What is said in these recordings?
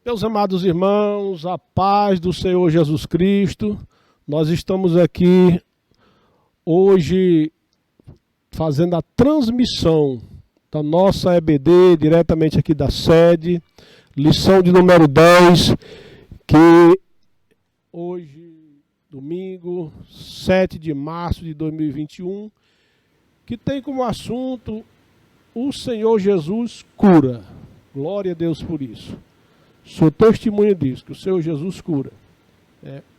Meus amados irmãos, a paz do Senhor Jesus Cristo, nós estamos aqui hoje fazendo a transmissão da nossa EBD, diretamente aqui da sede, lição de número 10, que hoje, domingo, 7 de março de 2021, que tem como assunto o Senhor Jesus cura. Glória a Deus por isso. Sou testemunha disso, que o Senhor Jesus cura.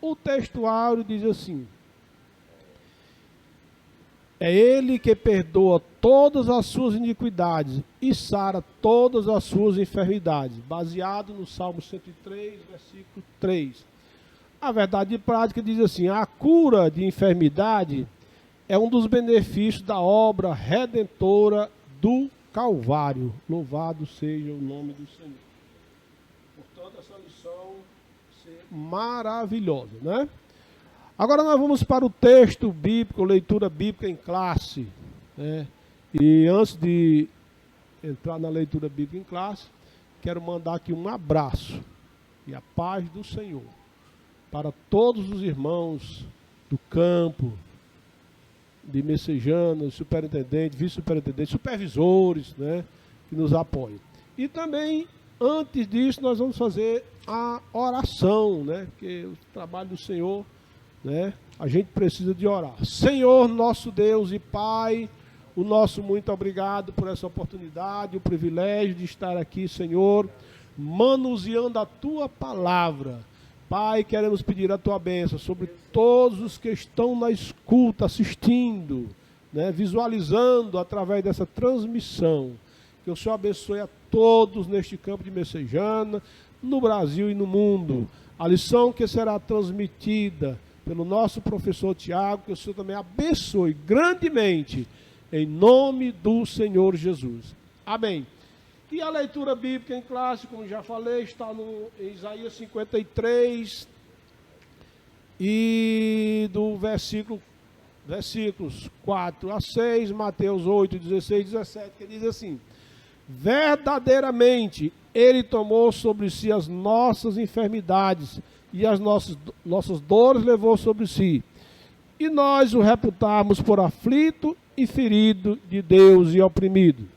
O textuário diz assim: é Ele que perdoa todas as suas iniquidades e sara todas as suas enfermidades, baseado no Salmo 103, versículo 3. A verdade prática diz assim: a cura de enfermidade é um dos benefícios da obra redentora do Calvário. Louvado seja o nome do Senhor. Portanto, essa lição ser maravilhosa, né? Agora nós vamos para o texto bíblico, leitura bíblica em classe, né? E antes de entrar na leitura bíblica em classe, quero mandar aqui um abraço e a paz do Senhor para todos os irmãos do campo, de Messejana, superintendente, vice-superintendente, supervisores, né, que nos apoiam. E também, antes disso, nós vamos fazer a oração, né, porque o trabalho do Senhor, né, a gente precisa de orar. Senhor, nosso Deus e Pai, o nosso muito obrigado por essa oportunidade, o privilégio de estar aqui, Senhor, manuseando a Tua palavra. Pai, queremos pedir a Tua bênção sobre todos os que estão na escuta, assistindo, né, visualizando através dessa transmissão. Que o Senhor abençoe a todos neste campo de Messejana, no Brasil e no mundo. A lição que será transmitida pelo nosso professor Tiago, que o Senhor também abençoe grandemente, em nome do Senhor Jesus. Amém. E a leitura bíblica em classe, como já falei, está no Isaías 53 e do versículos 4 a 6, Mateus 8, 16 e 17, que diz assim: verdadeiramente Ele tomou sobre si as nossas enfermidades e as nossas dores levou sobre si. E nós o reputamos por aflito e ferido de Deus e oprimido.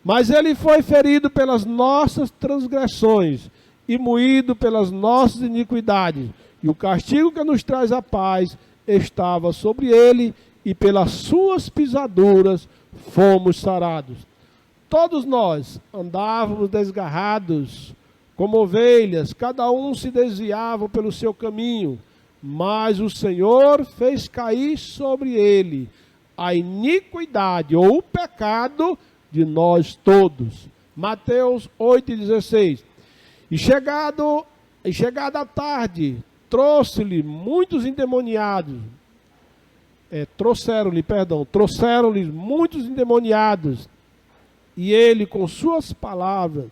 Mas Ele foi ferido pelas nossas transgressões e moído pelas nossas iniquidades. E o castigo que nos traz a paz estava sobre Ele, e pelas suas pisaduras fomos sarados. Todos nós andávamos desgarrados, como ovelhas, cada um se desviava pelo seu caminho, mas o Senhor fez cair sobre Ele a iniquidade ou o pecado de nós todos. Mateus 8,16. E chegada a tarde, trouxeram-lhe muitos endemoniados, muitos endemoniados, e ele, com suas palavras,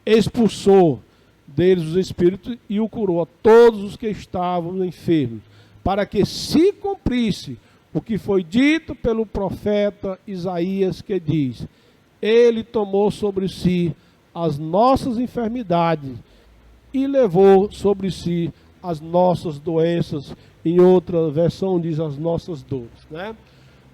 expulsou deles os espíritos e o curou a todos os que estavam enfermos, para que se cumprisse o que foi dito pelo profeta Isaías, que diz: Ele tomou sobre si as nossas enfermidades e levou sobre si as nossas doenças. Em outra versão diz as nossas dores, né?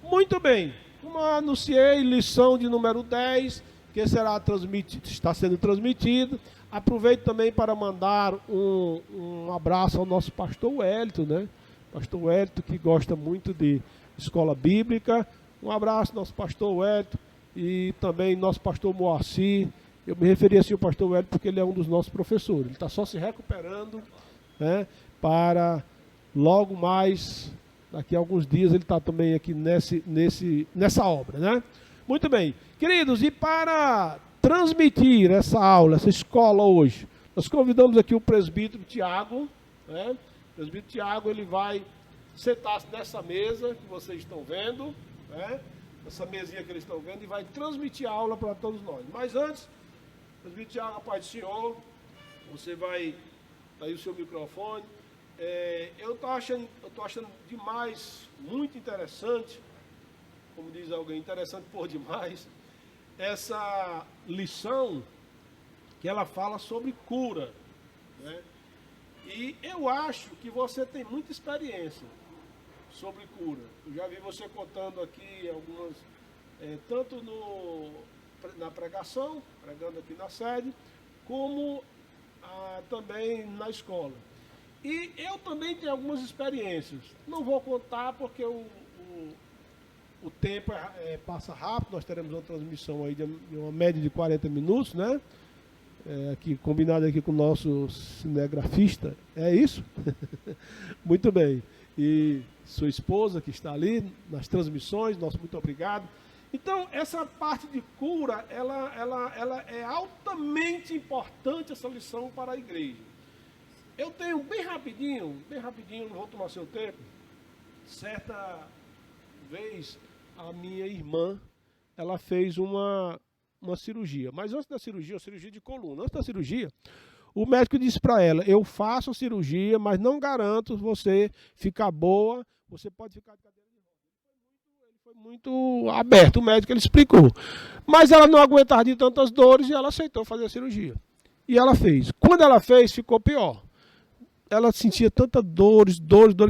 Muito bem, como eu anunciei, lição de número 10, que está sendo transmitido. Aproveito também para mandar um abraço ao nosso pastor Wellington, né? Pastor Wellington, que gosta muito de escola bíblica. Um abraço, nosso pastor Wellington. E também nosso pastor Moacir. Eu me referi assim ao pastor Wellington porque ele é um dos nossos professores. Ele está só se recuperando, né, para logo mais, daqui a alguns dias, ele está também aqui nessa obra, né? Muito bem. Queridos, e para transmitir essa aula, essa escola hoje, nós convidamos aqui o presbítero Tiago, né? O presbítero Tiago, ele vai sentar-se nessa mesa que vocês estão vendo, né? Essa mesinha que eles estão vendo, e vai transmitir a aula para todos nós. Mas antes, presbítero Tiago, a paz do Senhor, você vai, aí o seu microfone. Eu estou achando demais, muito interessante, como diz alguém, interessante por demais, essa lição que ela fala sobre cura, né? E eu acho que você tem muita experiência sobre cura. Eu já vi você contando aqui algumas, tanto na pregação, pregando aqui na sede, como também na escola. E eu também tenho algumas experiências. Não vou contar porque o tempo passa rápido. Nós teremos uma transmissão aí de uma média de 40 minutos, né? Aqui, combinado aqui com o nosso cinegrafista. É isso? Muito bem. E sua esposa que está ali nas transmissões, nosso muito obrigado. Então, essa parte de cura, ela é altamente importante, essa lição para a igreja. Eu tenho bem rapidinho, não vou tomar seu tempo. Certa vez, a minha irmã, ela fez uma cirurgia. Mas antes da cirurgia, uma cirurgia de coluna. Antes da cirurgia, o médico disse para ela, eu faço a cirurgia, mas não garanto você ficar boa, você pode ficar de cadeira de rodas. Ele foi muito aberto, o médico, ele explicou. Mas ela não aguentava de tantas dores e ela aceitou fazer a cirurgia. E ela fez. Quando ela fez, ficou pior. Ela sentia tantas dores,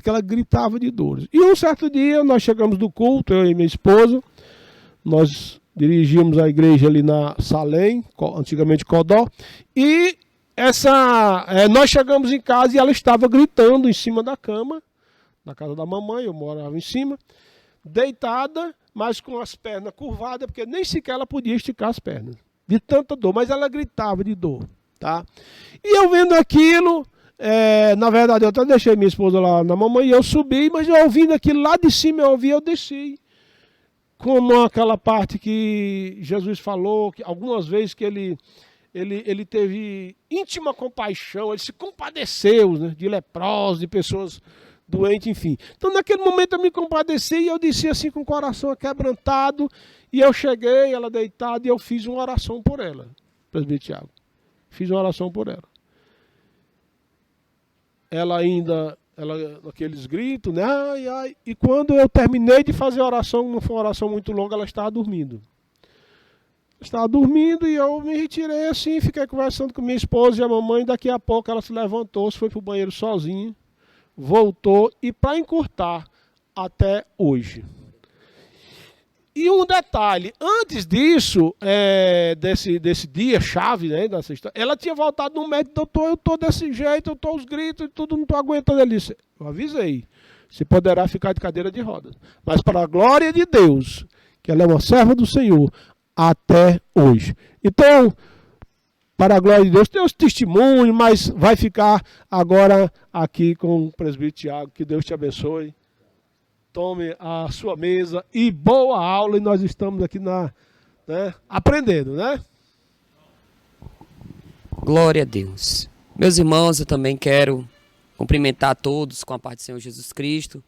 que ela gritava de dores. E um certo dia, nós chegamos do culto, eu e minha esposa, nós dirigíamos a igreja ali na Salém, antigamente Codó, e nós chegamos em casa e ela estava gritando em cima da cama, na casa da mamãe, eu morava em cima, deitada, mas com as pernas curvadas, porque nem sequer ela podia esticar as pernas, de tanta dor, mas ela gritava de dor, tá? E eu vendo aquilo, na verdade eu até deixei minha esposa lá na mamãe e eu subi, mas eu ouvindo aquilo lá de cima, eu desci. Como aquela parte que Jesus falou, que algumas vezes que ele teve íntima compaixão, ele se compadeceu, né, de leprosos, de pessoas doentes, enfim. Então naquele momento eu me compadeci e eu desci assim com o coração aquebrantado, e eu cheguei, ela deitada, e eu fiz uma oração por ela, presbítero Tiago. Fiz uma oração por ela. Ela aqueles gritos, né? Ai, ai. E quando eu terminei de fazer a oração, não foi uma oração muito longa, ela estava dormindo. Estava dormindo e eu me retirei assim, fiquei conversando com minha esposa e a mamãe. Daqui a pouco ela se levantou, foi para o banheiro sozinha, voltou e para encurtar até hoje. E um detalhe, antes disso, desse dia chave, né, dessa história, ela tinha voltado no médico, doutor, eu estou desse jeito, eu estou os gritos e tudo, não estou aguentando. Ele disse, eu avisei, você poderá ficar de cadeira de rodas, mas para a glória de Deus, que ela é uma serva do Senhor, até hoje. Então, para a glória de Deus, tem os testemunhos, mas vai ficar agora aqui com o presbítero Tiago, que Deus te abençoe. Tome a sua mesa e boa aula, e nós estamos aqui aprendendo, né? Glória a Deus. Meus irmãos, eu também quero cumprimentar a todos com a paz do Senhor Jesus Cristo,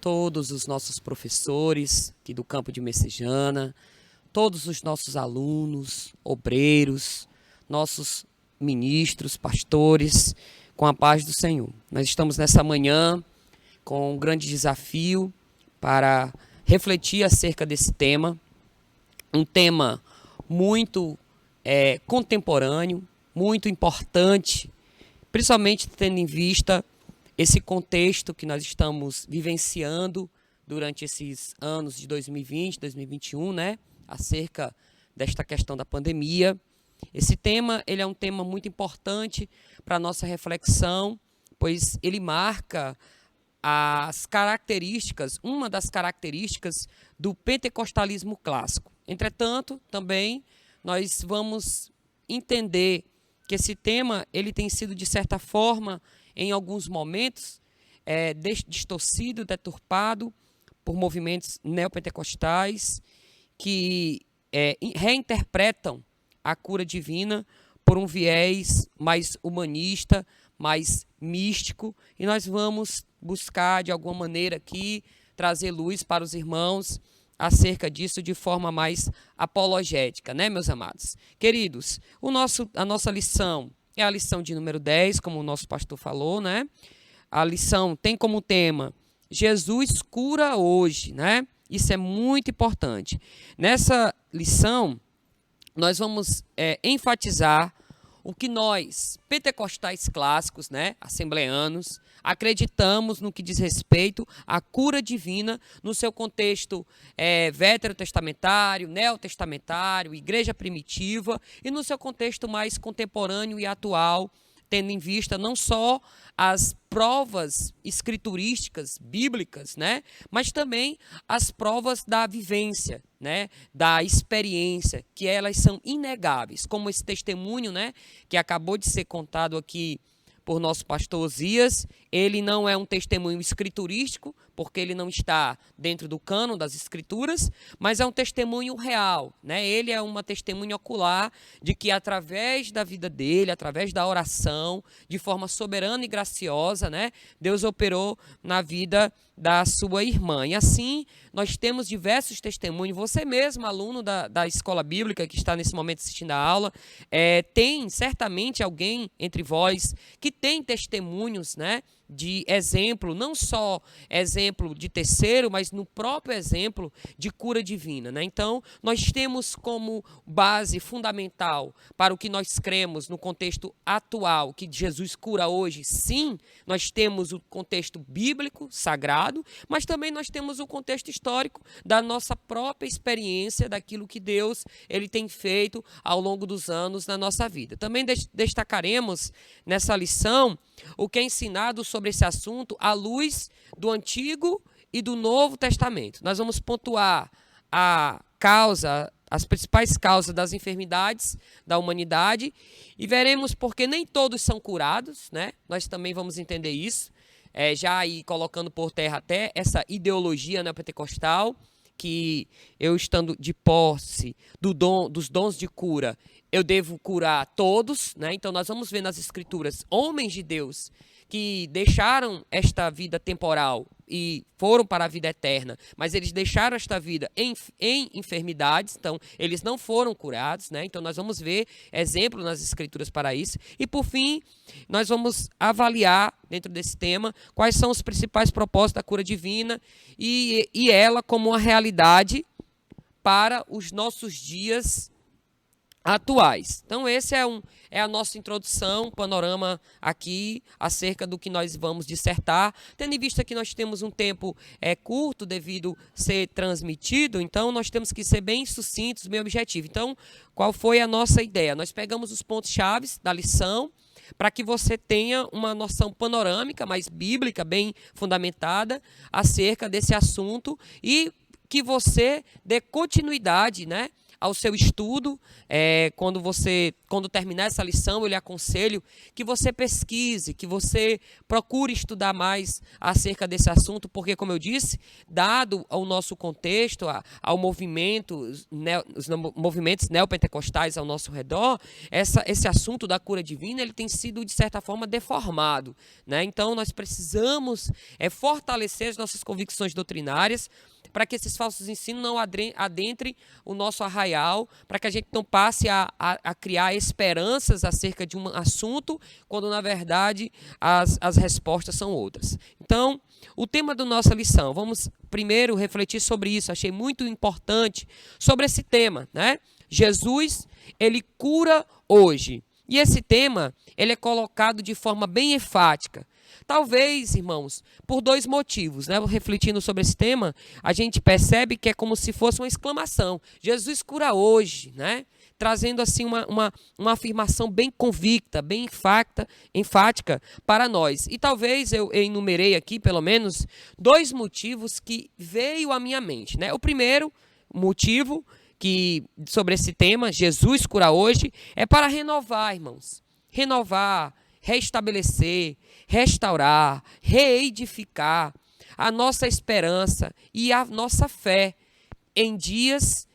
todos os nossos professores aqui do campo de Messejana, todos os nossos alunos, obreiros, nossos ministros, pastores, com a paz do Senhor. Nós estamos nessa manhã com um grande desafio para refletir acerca desse tema, um tema muito contemporâneo, muito importante, principalmente tendo em vista esse contexto que nós estamos vivenciando durante esses anos de 2020, 2021, né, acerca desta questão da pandemia. Esse tema, ele é um tema muito importante para a nossa reflexão, pois ele marca as características, uma das características do pentecostalismo clássico. Entretanto, também nós vamos entender que esse tema ele tem sido, de certa forma, em alguns momentos, distorcido, deturpado por movimentos neopentecostais que reinterpretam a cura divina por um viés mais humanista, mais místico, e nós vamos buscar, de alguma maneira, aqui, trazer luz para os irmãos acerca disso de forma mais apologética, né, meus amados? Queridos, a nossa lição é a lição de número 10, como o nosso pastor falou, né? A lição tem como tema Jesus cura hoje, né? Isso é muito importante. Nessa lição, nós vamos enfatizar o que nós, pentecostais clássicos, né, assembleanos, acreditamos no que diz respeito à cura divina no seu contexto veterotestamentário, neotestamentário, igreja primitiva e no seu contexto mais contemporâneo e atual, tendo em vista não só as provas escriturísticas, bíblicas, né, mas também as provas da vivência, né, da experiência, que elas são inegáveis, como esse testemunho, né, que acabou de ser contado aqui por nosso pastor Osias. Ele não é um testemunho escriturístico, porque ele não está dentro do cânon das escrituras, mas é um testemunho real, né? Ele é uma testemunha ocular de que através da vida dele, através da oração, de forma soberana e graciosa, né, Deus operou na vida da sua irmã. E assim, nós temos diversos testemunhos. Você mesmo, aluno da escola bíblica que está nesse momento assistindo a aula, tem certamente alguém entre vós que tem testemunhos, né, de exemplo, não só exemplo de terceiro, mas no próprio exemplo de cura divina, né? Então, nós temos como base fundamental para o que nós cremos no contexto atual, que Jesus cura hoje, sim, nós temos o contexto bíblico, sagrado, mas também nós temos o contexto histórico da nossa própria experiência, daquilo que Deus ele tem feito ao longo dos anos na nossa vida. Também destacaremos nessa lição o que é ensinado sobre esse assunto à luz do Antigo e do Novo Testamento. Nós vamos pontuar as principais causas das enfermidades da humanidade e veremos porque nem todos são curados, né? Nós também vamos entender isso, já aí colocando por terra até essa ideologia neopentecostal, que eu estando de posse dos dons de cura, eu devo curar todos, né? Então nós vamos ver nas escrituras homens de Deus que deixaram esta vida temporal e foram para a vida eterna, mas eles deixaram esta vida em enfermidades, então eles não foram curados, né? Então nós vamos ver exemplo nas escrituras para isso. E por fim, nós vamos avaliar dentro desse tema quais são os principais propósitos da cura divina e ela como uma realidade para os nossos dias atuais. Então esse é a nossa introdução, panorama aqui acerca do que nós vamos dissertar, tendo em vista que nós temos um tempo curto devido ser transmitido, então nós temos que ser bem sucintos, bem objetivos. Então, qual foi a nossa ideia? Nós pegamos os pontos-chave da lição para que você tenha uma noção panorâmica, mais bíblica, bem fundamentada acerca desse assunto e que você dê continuidade, né, ao seu estudo. Quando terminar essa lição, eu lhe aconselho que você pesquise, que você procure estudar mais acerca desse assunto, porque, como eu disse, dado ao nosso contexto, ao movimento, os movimentos neopentecostais ao nosso redor, esse assunto da cura divina ele tem sido, de certa forma, deformado, né? Então, nós precisamos fortalecer as nossas convicções doutrinárias para que esses falsos ensinos não adentrem o nosso arraial, para que a gente não passe a criar esperanças acerca de um assunto, quando na verdade as respostas são outras. Então, o tema da nossa lição, vamos primeiro refletir sobre isso, achei muito importante sobre esse tema, né? Jesus, ele cura hoje. E esse tema, ele é colocado de forma bem enfática. Talvez, irmãos, por dois motivos, né? Refletindo sobre esse tema, a gente percebe que é como se fosse uma exclamação. Jesus cura hoje, né? Trazendo assim uma afirmação bem convicta, bem enfática para nós. E talvez eu enumerei aqui, pelo menos, dois motivos que veio à minha mente, né? O primeiro motivo sobre esse tema, Jesus cura hoje, é para renovar, irmãos. Renovar, restabelecer, restaurar, reedificar a nossa esperança e a nossa fé em dias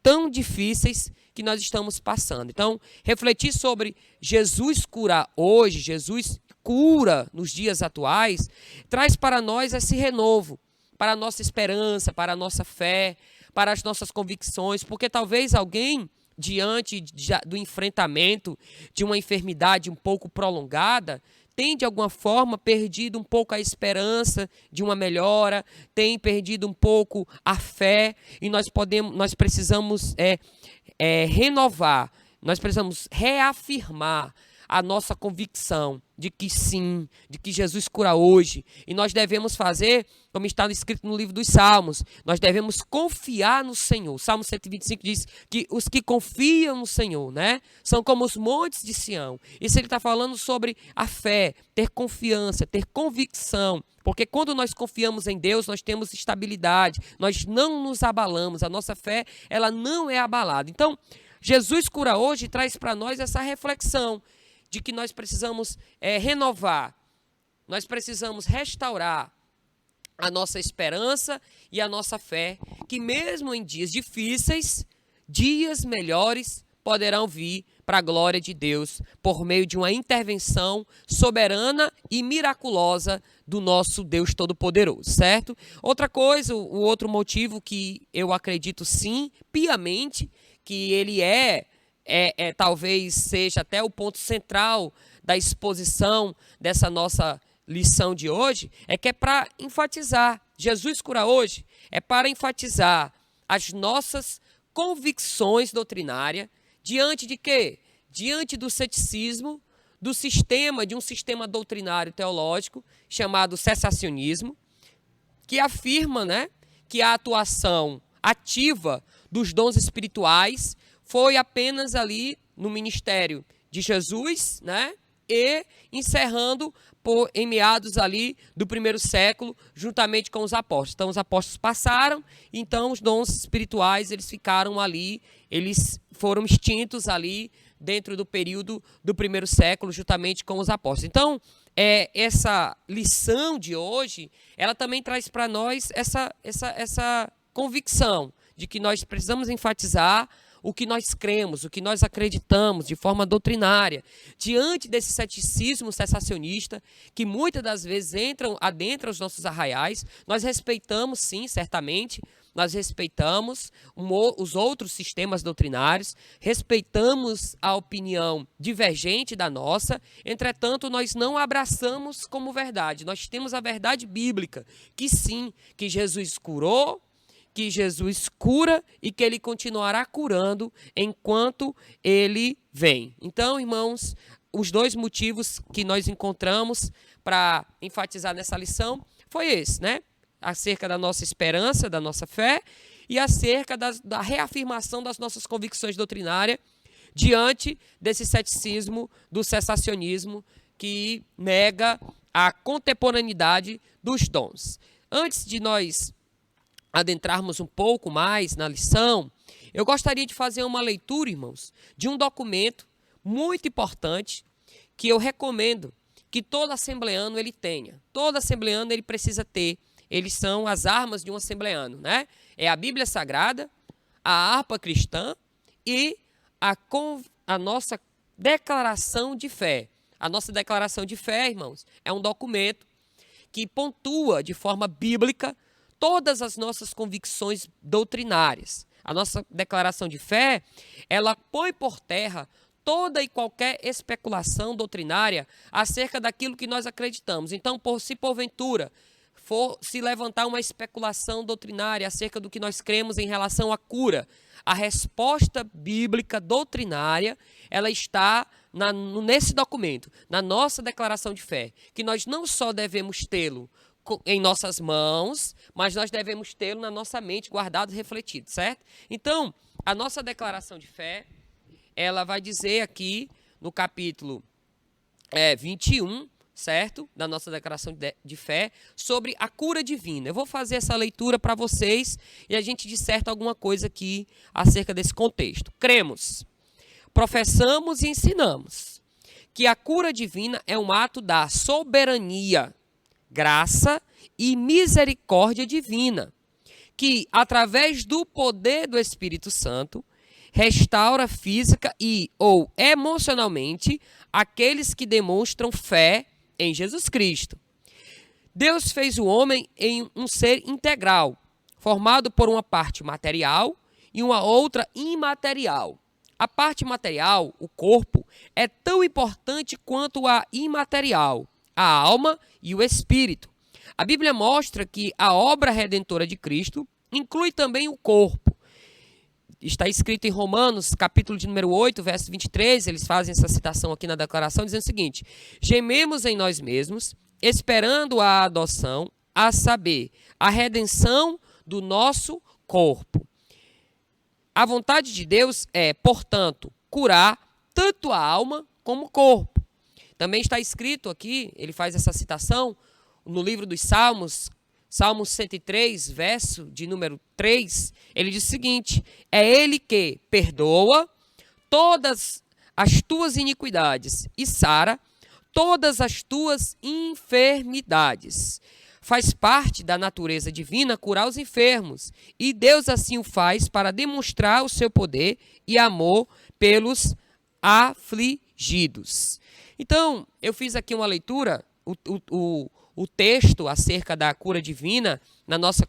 tão difíceis que nós estamos passando. Então, refletir sobre Jesus curar hoje, Jesus cura nos dias atuais, traz para nós esse renovo, para a nossa esperança, para a nossa fé, para as nossas convicções, porque talvez alguém, diante do enfrentamento de uma enfermidade um pouco prolongada, tem de alguma forma perdido um pouco a esperança de uma melhora, tem perdido um pouco a fé, e nós precisamos renovar nós precisamos reafirmar a nossa convicção de que sim, de que Jesus cura hoje. E nós devemos fazer, como está escrito no livro dos Salmos, nós devemos confiar no Senhor. Salmo 125 diz que os que confiam no Senhor, né, são como os montes de Sião. Isso ele está falando sobre a fé, ter confiança, ter convicção. Porque quando nós confiamos em Deus, nós temos estabilidade, nós não nos abalamos, a nossa fé ela não é abalada. Então, Jesus cura hoje traz para nós essa reflexão de que nós precisamos renovar, nós precisamos restaurar a nossa esperança e a nossa fé, que mesmo em dias difíceis, dias melhores poderão vir para a glória de Deus, por meio de uma intervenção soberana e miraculosa do nosso Deus Todo-Poderoso, certo? Outra coisa, o outro motivo que eu acredito sim, piamente, que ele talvez seja até o ponto central da exposição dessa nossa lição de hoje, é que é para enfatizar, Jesus cura hoje, é para enfatizar as nossas convicções doutrinárias, diante de quê? Diante do ceticismo, de um sistema doutrinário teológico, chamado cessacionismo, que afirma, né, que a atuação ativa dos dons espirituais foi apenas ali no ministério de Jesus, né? E encerrando em meados ali do primeiro século, juntamente com os apóstolos. Então, os apóstolos passaram, então os dons espirituais, eles ficaram ali, eles foram extintos ali dentro do período do primeiro século, juntamente com os apóstolos. Então, essa lição de hoje, ela também traz para nós essa convicção de que nós precisamos enfatizar o que nós cremos, o que nós acreditamos de forma doutrinária, diante desse ceticismo cessacionista, que muitas das vezes adentra os nossos arraiais. Nós respeitamos, sim, certamente, nós respeitamos os outros sistemas doutrinários, respeitamos a opinião divergente da nossa, entretanto, nós não abraçamos como verdade. Nós temos a verdade bíblica, que sim, que Jesus curou, que Jesus cura e que ele continuará curando enquanto ele vem. Então, irmãos, os dois motivos que nós encontramos para enfatizar nessa lição foi esse, né? Acerca da nossa esperança, da nossa fé e acerca da reafirmação das nossas convicções doutrinárias diante desse ceticismo do cessacionismo que nega a contemporaneidade dos dons. Antes de nós adentrarmos um pouco mais na lição, eu gostaria de fazer uma leitura, irmãos, de um documento muito importante que eu recomendo que todo assembleano ele tenha. Todo assembleano ele precisa ter. Eles são as armas de um assembleano, né? É a Bíblia Sagrada, a harpa cristã e a nossa declaração de fé. A nossa declaração de fé, irmãos, é um documento que pontua de forma bíblica todas as nossas convicções doutrinárias. A nossa declaração de fé, ela põe por terra toda e qualquer especulação doutrinária acerca daquilo que nós acreditamos. Então, se porventura for se levantar uma especulação doutrinária acerca do que nós cremos em relação à cura, a resposta bíblica doutrinária, ela está nesse documento, na nossa declaração de fé, que nós não só devemos tê-lo em nossas mãos, mas nós devemos tê-lo na nossa mente, guardado e refletido, certo? Então, a nossa declaração de fé, ela vai dizer aqui no capítulo 21, certo? Da nossa declaração de fé, sobre a cura divina. Eu vou fazer essa leitura para vocês e a gente disserta alguma coisa aqui acerca desse contexto. Cremos, professamos e ensinamos que a cura divina é um ato da soberania, graça e misericórdia divina, que, através do poder do Espírito Santo, restaura física ou emocionalmente aqueles que demonstram fé em Jesus Cristo. Deus fez o homem em um ser integral, formado por uma parte material e uma outra imaterial. A parte material, o corpo, é tão importante quanto a imaterial, a alma e o espírito. A Bíblia mostra que a obra redentora de Cristo inclui também o corpo. está escrito em Romanos, capítulo de número 8, verso 23, eles fazem essa citação aqui na declaração, dizendo o seguinte: gememos em nós mesmos, esperando a adoção, a saber, a redenção do nosso corpo. A vontade de Deus é, portanto, curar tanto a alma como o corpo. Também está escrito aqui, ele faz essa citação no livro dos Salmos, Salmo 103, verso de número 3, ele diz o seguinte: é ele que perdoa todas as tuas iniquidades e sara todas as tuas enfermidades. Faz parte da natureza divina curar os enfermos, e Deus assim o faz para demonstrar o seu poder e amor pelos afligidos. Então, eu fiz aqui uma leitura, o texto acerca da cura divina na nossa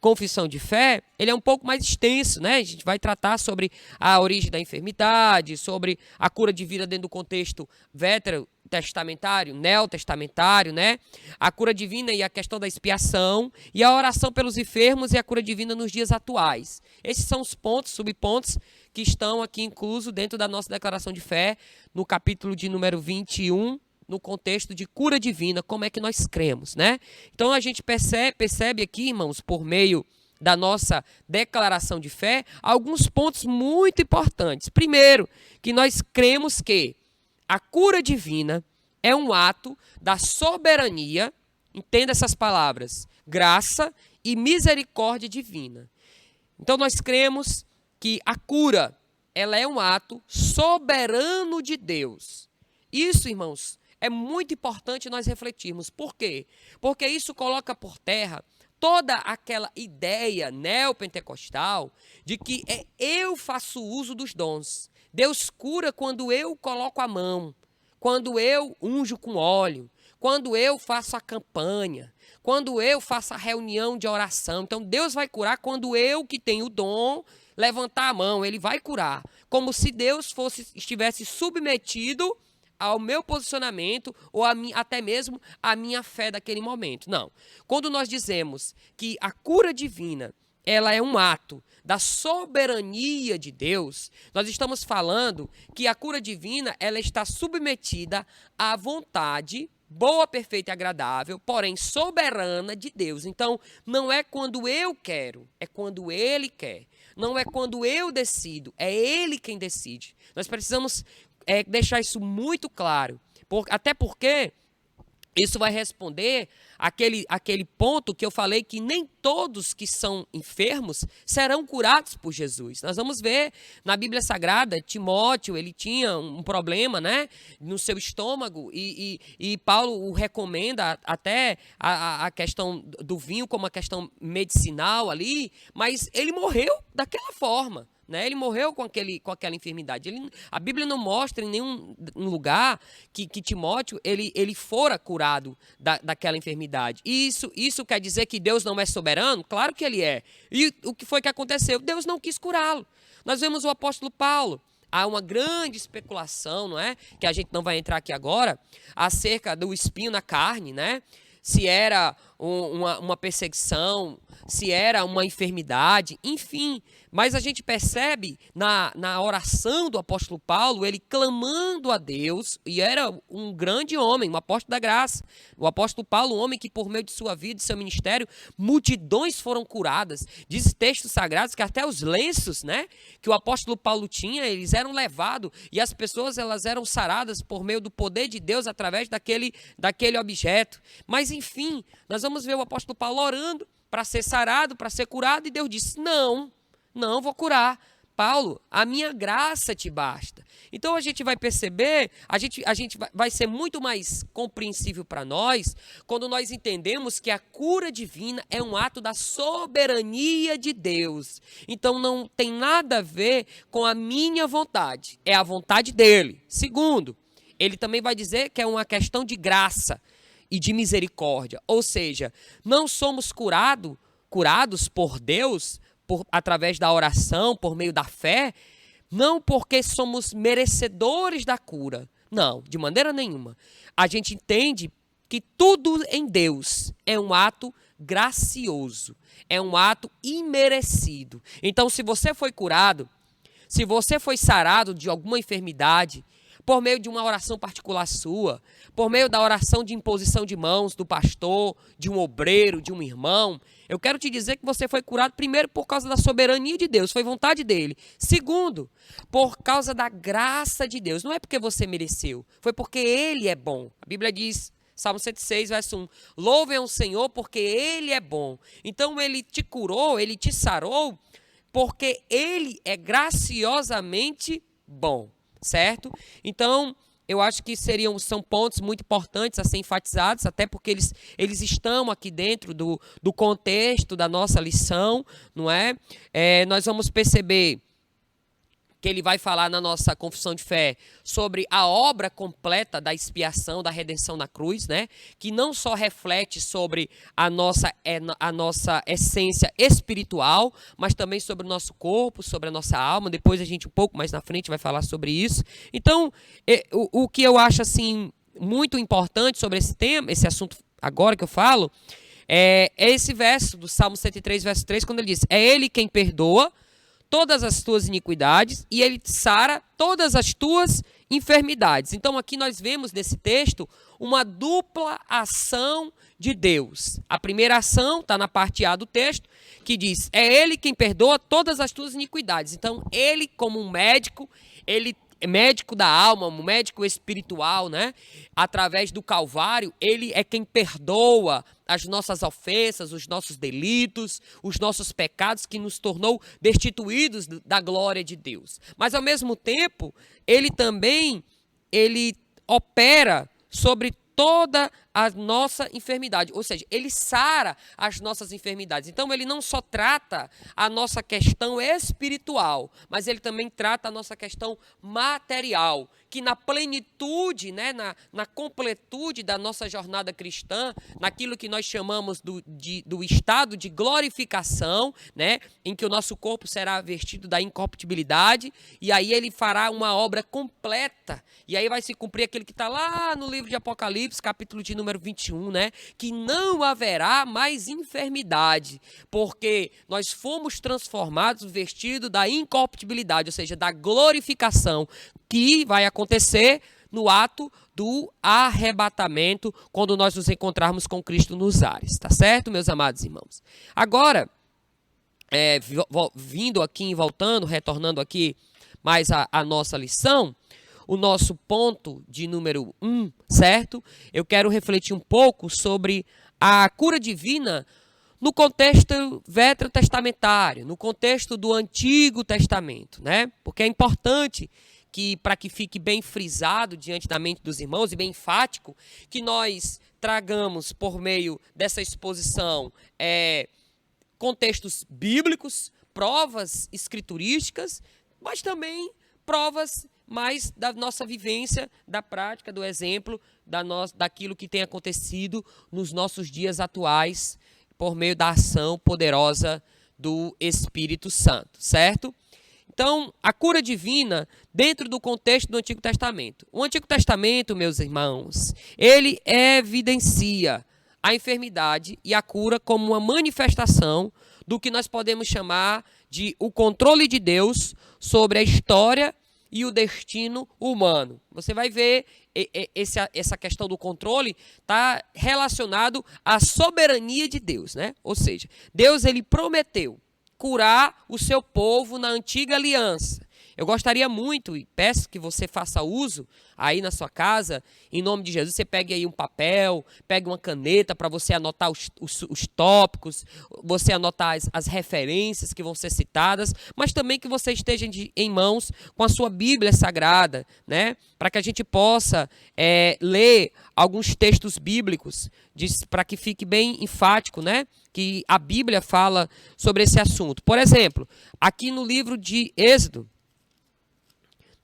confissão de fé, ele é um pouco mais extenso, né? A gente vai tratar sobre a origem da enfermidade, sobre a cura divina dentro do contexto veterotestamentário, neotestamentário, né? A cura divina e a questão da expiação, e a oração pelos enfermos e a cura divina nos dias atuais. Esses são os pontos, subpontos, que estão aqui inclusos dentro da nossa declaração de fé, no capítulo de número 21, no contexto de cura divina, como é que nós cremos, né? Então a gente percebe aqui, irmãos, por meio da nossa declaração de fé, alguns pontos muito importantes. Primeiro, que nós cremos que a cura divina é um ato da soberania, entenda essas palavras, graça e misericórdia divina. Então nós cremos que a cura, ela é um ato soberano de Deus. Isso, irmãos, é muito importante nós refletirmos. Por quê? Porque isso coloca por terra toda aquela ideia neopentecostal de que eu faço uso dos dons. Deus cura quando eu coloco a mão, quando eu unjo com óleo, quando eu faço a campanha, quando eu faço a reunião de oração. Então Deus vai curar quando eu, que tenho o dom, levantar a mão, ele vai curar. Como se Deus estivesse submetido ao meu posicionamento ou até mesmo à minha fé daquele momento. Não. Quando nós dizemos que a cura divina, ela é um ato da soberania de Deus, nós estamos falando que a cura divina, ela está submetida à vontade boa, perfeita e agradável, porém soberana de Deus. Então, não é quando eu quero, é quando Ele quer. Não é quando eu decido, é Ele quem decide. Nós precisamos deixar isso muito claro, até porque isso vai responder aquele ponto que eu falei, que nem todos que são enfermos serão curados por Jesus. Nós vamos ver na Bíblia Sagrada, Timóteo, ele tinha um problema, né, no seu estômago, e Paulo o recomenda até a questão do vinho como uma questão medicinal ali, mas ele morreu daquela forma. Né? Ele morreu com aquela enfermidade. A Bíblia não mostra em nenhum lugar que Timóteo ele fora curado daquela enfermidade. E isso quer dizer que Deus não é soberano? Claro que ele é. E o que foi que aconteceu? Deus não quis curá-lo. Nós vemos o apóstolo Paulo. Há uma grande especulação, não é? Que a gente não vai entrar aqui agora, acerca do espinho na carne, né? Se era uma perseguição, se era uma enfermidade, enfim. Mas a gente percebe na oração do apóstolo Paulo, ele clamando a Deus, e era um grande homem, um apóstolo da graça. O apóstolo Paulo, um homem que por meio de sua vida, de seu ministério, multidões foram curadas. Diz textos sagrados que até os lenços, né, que o apóstolo Paulo tinha, eles eram levados, e as pessoas elas eram saradas por meio do poder de Deus através daquele objeto. Mas enfim, nós vamos ver o apóstolo Paulo orando para ser sarado, para ser curado, e Deus disse: não vou curar. Paulo, a minha graça te basta. Então a gente vai perceber, a gente vai ser muito mais compreensível para nós quando nós entendemos que a cura divina é um ato da soberania de Deus. Então não tem nada a ver com a minha vontade, é a vontade dele. Segundo, ele também vai dizer que é uma questão de graça e de misericórdia. Ou seja, não somos curados por Deus através da oração, por meio da fé, não porque somos merecedores da cura. Não, de maneira nenhuma. A gente entende que tudo em Deus é um ato gracioso, é um ato imerecido. Então, se você foi curado, se você foi sarado de alguma enfermidade, por meio de uma oração particular sua, por meio da oração de imposição de mãos do pastor, de um obreiro, de um irmão, eu quero te dizer que você foi curado, primeiro, por causa da soberania de Deus, foi vontade dele. Segundo, por causa da graça de Deus. Não é porque você mereceu, foi porque ele é bom. A Bíblia diz, Salmo 106, verso 1, louvem ao Senhor porque ele é bom. Então ele te curou, ele te sarou, porque ele é graciosamente bom, certo? Então, eu acho que são pontos muito importantes a ser enfatizados, até porque eles estão aqui dentro do contexto da nossa lição, não é? Nós vamos perceber que ele vai falar na nossa confissão de fé sobre a obra completa da expiação, da redenção na cruz, né? Que não só reflete sobre a nossa essência espiritual, mas também sobre o nosso corpo, sobre a nossa alma. Depois a gente, um pouco mais na frente, vai falar sobre isso. Então, o que eu acho assim muito importante sobre esse tema, esse assunto agora que eu falo, é esse verso do Salmo 103, verso 3, quando ele diz, é ele quem perdoa todas as tuas iniquidades e ele sara todas as tuas enfermidades. Então aqui nós vemos nesse texto uma dupla ação de Deus. A primeira ação está na parte A do texto, que diz, é ele quem perdoa todas as tuas iniquidades. Então ele, como um médico, ele é médico da alma, um médico espiritual, né? Através do Calvário, ele é quem perdoa as nossas ofensas, os nossos delitos, os nossos pecados, que nos tornou destituídos da glória de Deus. Mas ao mesmo tempo, ele também opera sobre toda a nossa enfermidade, ou seja, ele sara as nossas enfermidades. Então ele não só trata a nossa questão espiritual, mas ele também trata a nossa questão material, que na plenitude, né, na completude da nossa jornada cristã, naquilo que nós chamamos do estado de glorificação, né, em que o nosso corpo será vestido da incorruptibilidade, e aí ele fará uma obra completa, e aí vai se cumprir aquilo que está lá no livro de Apocalipse, capítulo de número 21, né, que não haverá mais enfermidade, porque nós fomos transformados, vestidos da incorruptibilidade, ou seja, da glorificação, que vai acontecer no ato do arrebatamento, quando nós nos encontrarmos com Cristo nos ares, tá certo, meus amados irmãos? Agora, vindo aqui, voltando, retornando aqui mais a nossa lição, o nosso ponto de número 1, certo? Eu quero refletir um pouco sobre a cura divina no contexto veterotestamentário, no contexto do Antigo Testamento, né? Porque é importante para que fique bem frisado diante da mente dos irmãos e bem enfático, que nós tragamos por meio dessa exposição contextos bíblicos, provas escriturísticas, mas também provas mais da nossa vivência, da prática, do exemplo, daquilo que tem acontecido nos nossos dias atuais, por meio da ação poderosa do Espírito Santo, certo? Então, a cura divina dentro do contexto do Antigo Testamento. O Antigo Testamento, meus irmãos, ele evidencia a enfermidade e a cura como uma manifestação do que nós podemos chamar de o controle de Deus sobre a história e o destino humano. Você vai ver essa questão do controle está relacionado à soberania de Deus, né? Ou seja, Deus ele prometeu curar o seu povo na antiga aliança. Eu gostaria muito e peço que você faça uso aí na sua casa, em nome de Jesus, você pegue aí um papel, pegue uma caneta para você anotar os tópicos, você anotar as referências que vão ser citadas, mas também que você esteja em mãos com a sua Bíblia Sagrada, né? Para que a gente possa ler alguns textos bíblicos, para que fique bem enfático, né? Que a Bíblia fala sobre esse assunto. Por exemplo, aqui no livro de Êxodo,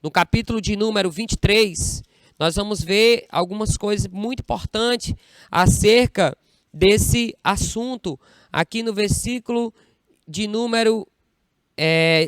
no capítulo de número 23, nós vamos ver algumas coisas muito importantes acerca desse assunto. Aqui no versículo de número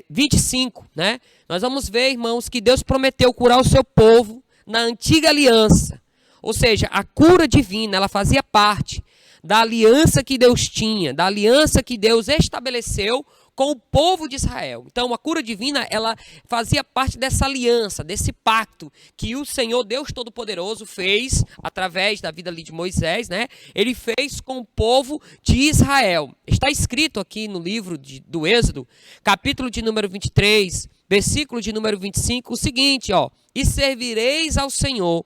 25, né? Nós vamos ver, irmãos, que Deus prometeu curar o seu povo na antiga aliança. Ou seja, a cura divina, ela fazia parte da aliança que Deus tinha, da aliança que Deus estabeleceu com o povo de Israel. Então, a cura divina, ela fazia parte dessa aliança, desse pacto que o Senhor Deus Todo-Poderoso fez através da vida ali de Moisés, né? Ele fez com o povo de Israel. Está escrito aqui no livro do Êxodo, capítulo de número 23, versículo de número 25, o seguinte, ó: e servireis ao Senhor,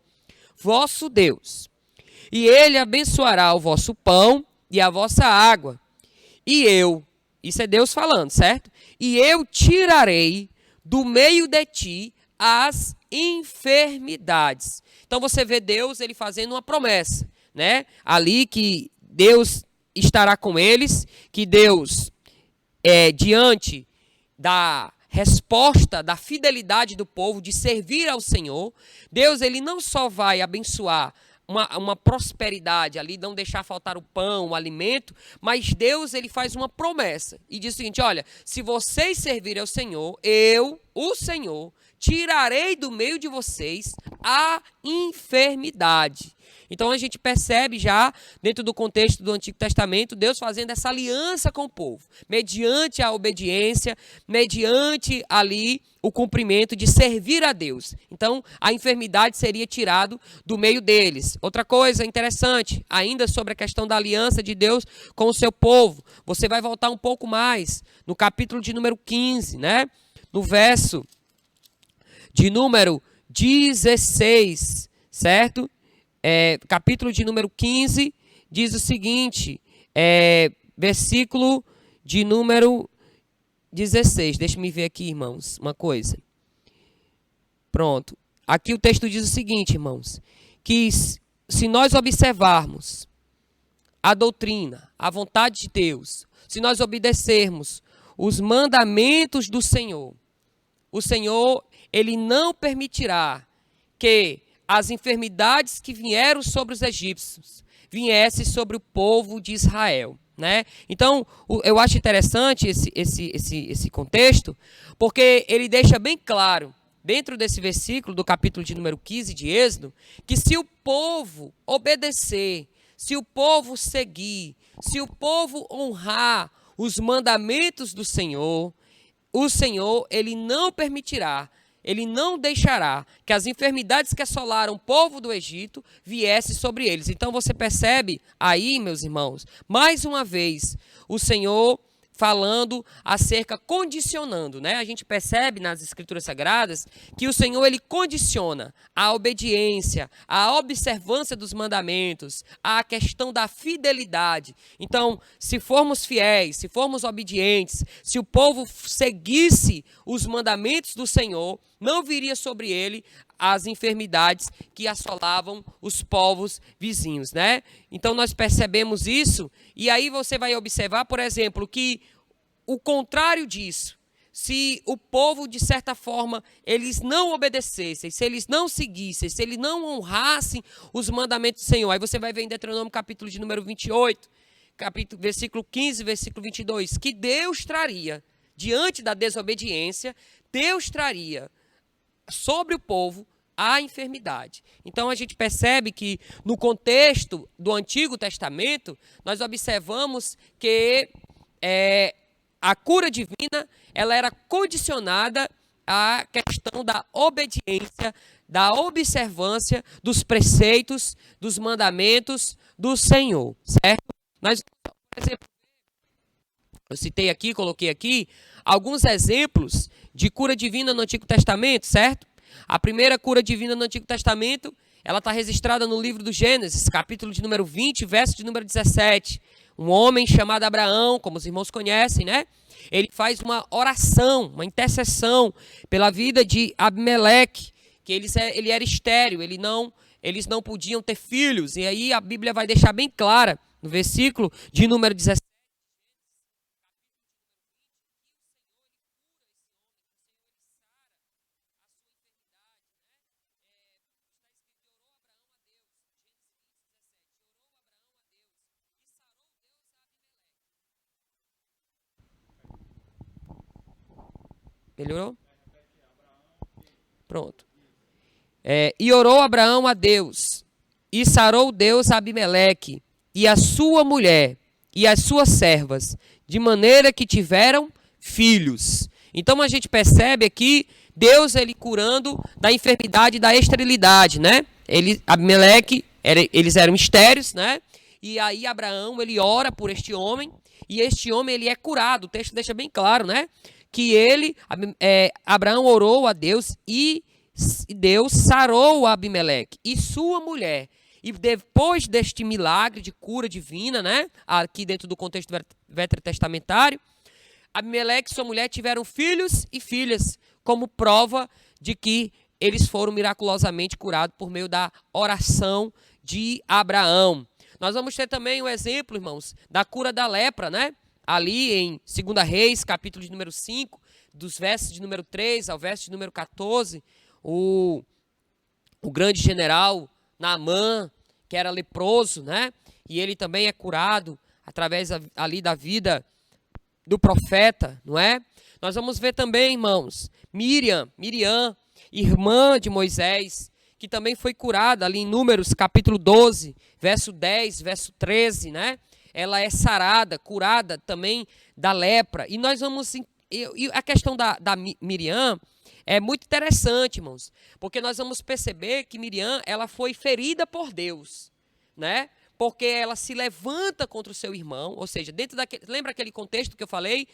vosso Deus, e ele abençoará o vosso pão e a vossa água, e eu, isso é Deus falando, certo? E eu tirarei do meio de ti as enfermidades. Então você vê Deus, ele fazendo uma promessa, né? Ali que Deus estará com eles, que Deus, diante da resposta, da fidelidade do povo, de servir ao Senhor, Deus, ele não só vai abençoar uma prosperidade ali, não deixar faltar o pão, o alimento, mas Deus, ele faz uma promessa e diz o seguinte: olha, se vocês servirem ao Senhor, eu, o Senhor, tirarei do meio de vocês a enfermidade. Então a gente percebe já, dentro do contexto do Antigo Testamento, Deus fazendo essa aliança com o povo, mediante a obediência, mediante ali o cumprimento de servir a Deus. Então a enfermidade seria tirada do meio deles. Outra coisa interessante, ainda sobre a questão da aliança de Deus com o seu povo, você vai voltar um pouco mais, no capítulo de número 15, né? No verso de número 16, certo? Capítulo de número 15, diz o seguinte, versículo de número 16. Deixa eu ver aqui, irmãos, uma coisa. Pronto. Aqui o texto diz o seguinte, irmãos, que se nós observarmos a doutrina, a vontade de Deus, se nós obedecermos os mandamentos do Senhor, o Senhor, ele não permitirá que as enfermidades que vieram sobre os egípcios viessem sobre o povo de Israel, né? Então, eu acho interessante esse contexto, porque ele deixa bem claro, dentro desse versículo do capítulo de número 15 de Êxodo, que se o povo obedecer, se o povo seguir, se o povo honrar os mandamentos do Senhor, o Senhor, ele não permitirá, ele não deixará que as enfermidades que assolaram o povo do Egito viessem sobre eles. Então você percebe aí, meus irmãos, mais uma vez, o Senhor falando acerca, condicionando, né? A gente percebe nas Escrituras Sagradas que o Senhor, ele condiciona a obediência, a observância dos mandamentos, a questão da fidelidade. Então, se formos fiéis, se formos obedientes, se o povo seguisse os mandamentos do Senhor, não viria sobre ele as enfermidades que assolavam os povos vizinhos, né? Então nós percebemos isso, e aí você vai observar, por exemplo, que o contrário disso, se o povo, de certa forma, eles não obedecessem, se eles não seguissem, se eles não honrassem os mandamentos do Senhor, aí você vai ver em Deuteronômio capítulo de número 28, versículo 15, versículo 22, que Deus traria, diante da desobediência, Deus traria sobre o povo a enfermidade. Então a gente percebe que no contexto do Antigo Testamento, nós observamos que a cura divina, ela era condicionada à questão da obediência, da observância dos preceitos, dos mandamentos do Senhor, certo? Nós, por exemplo, eu citei aqui, coloquei aqui alguns exemplos de cura divina no Antigo Testamento, certo? A primeira cura divina no Antigo Testamento, ela está registrada no livro do Gênesis, capítulo de número 20, verso de número 17. Um homem chamado Abraão, como os irmãos conhecem, né? Ele faz uma oração, uma intercessão pela vida de Abimeleque, que ele era estéril, eles não podiam ter filhos. E aí a Bíblia vai deixar bem clara, no versículo de número 17, melhorou? Pronto. E orou Abraão a Deus, e sarou Deus a Abimeleque, e a sua mulher e as suas servas, de maneira que tiveram filhos. Então a gente percebe aqui Deus ele curando da enfermidade da esterilidade, né? Abimeleque, eles eram estéreis, né? E aí Abraão ele ora por este homem e este homem ele é curado. O texto deixa bem claro, né? Que Abraão orou a Deus e Deus sarou Abimeleque e sua mulher. E depois deste milagre de cura divina, né? Aqui dentro do contexto veterotestamentário, Abimeleque e sua mulher tiveram filhos e filhas, como prova de que eles foram miraculosamente curados por meio da oração de Abraão. Nós vamos ter também um exemplo, irmãos, da cura da lepra, né? Ali em 2 Reis, capítulo de número 5, dos versos de número 3 ao verso de número 14, o grande general Naamã, que era leproso, né? E ele também é curado através ali da vida do profeta, não é? Nós vamos ver também, irmãos, Miriam, irmã de Moisés, que também foi curada ali em Números, capítulo 12, verso 10, verso 13, né? Ela é sarada, curada também da lepra. E nós vamos... E a questão da Miriam é muito interessante, irmãos, porque nós vamos perceber que Miriam, ela foi ferida por Deus, né? Porque ela se levanta contra o seu irmão, ou seja, lembra aquele contexto que eu falei?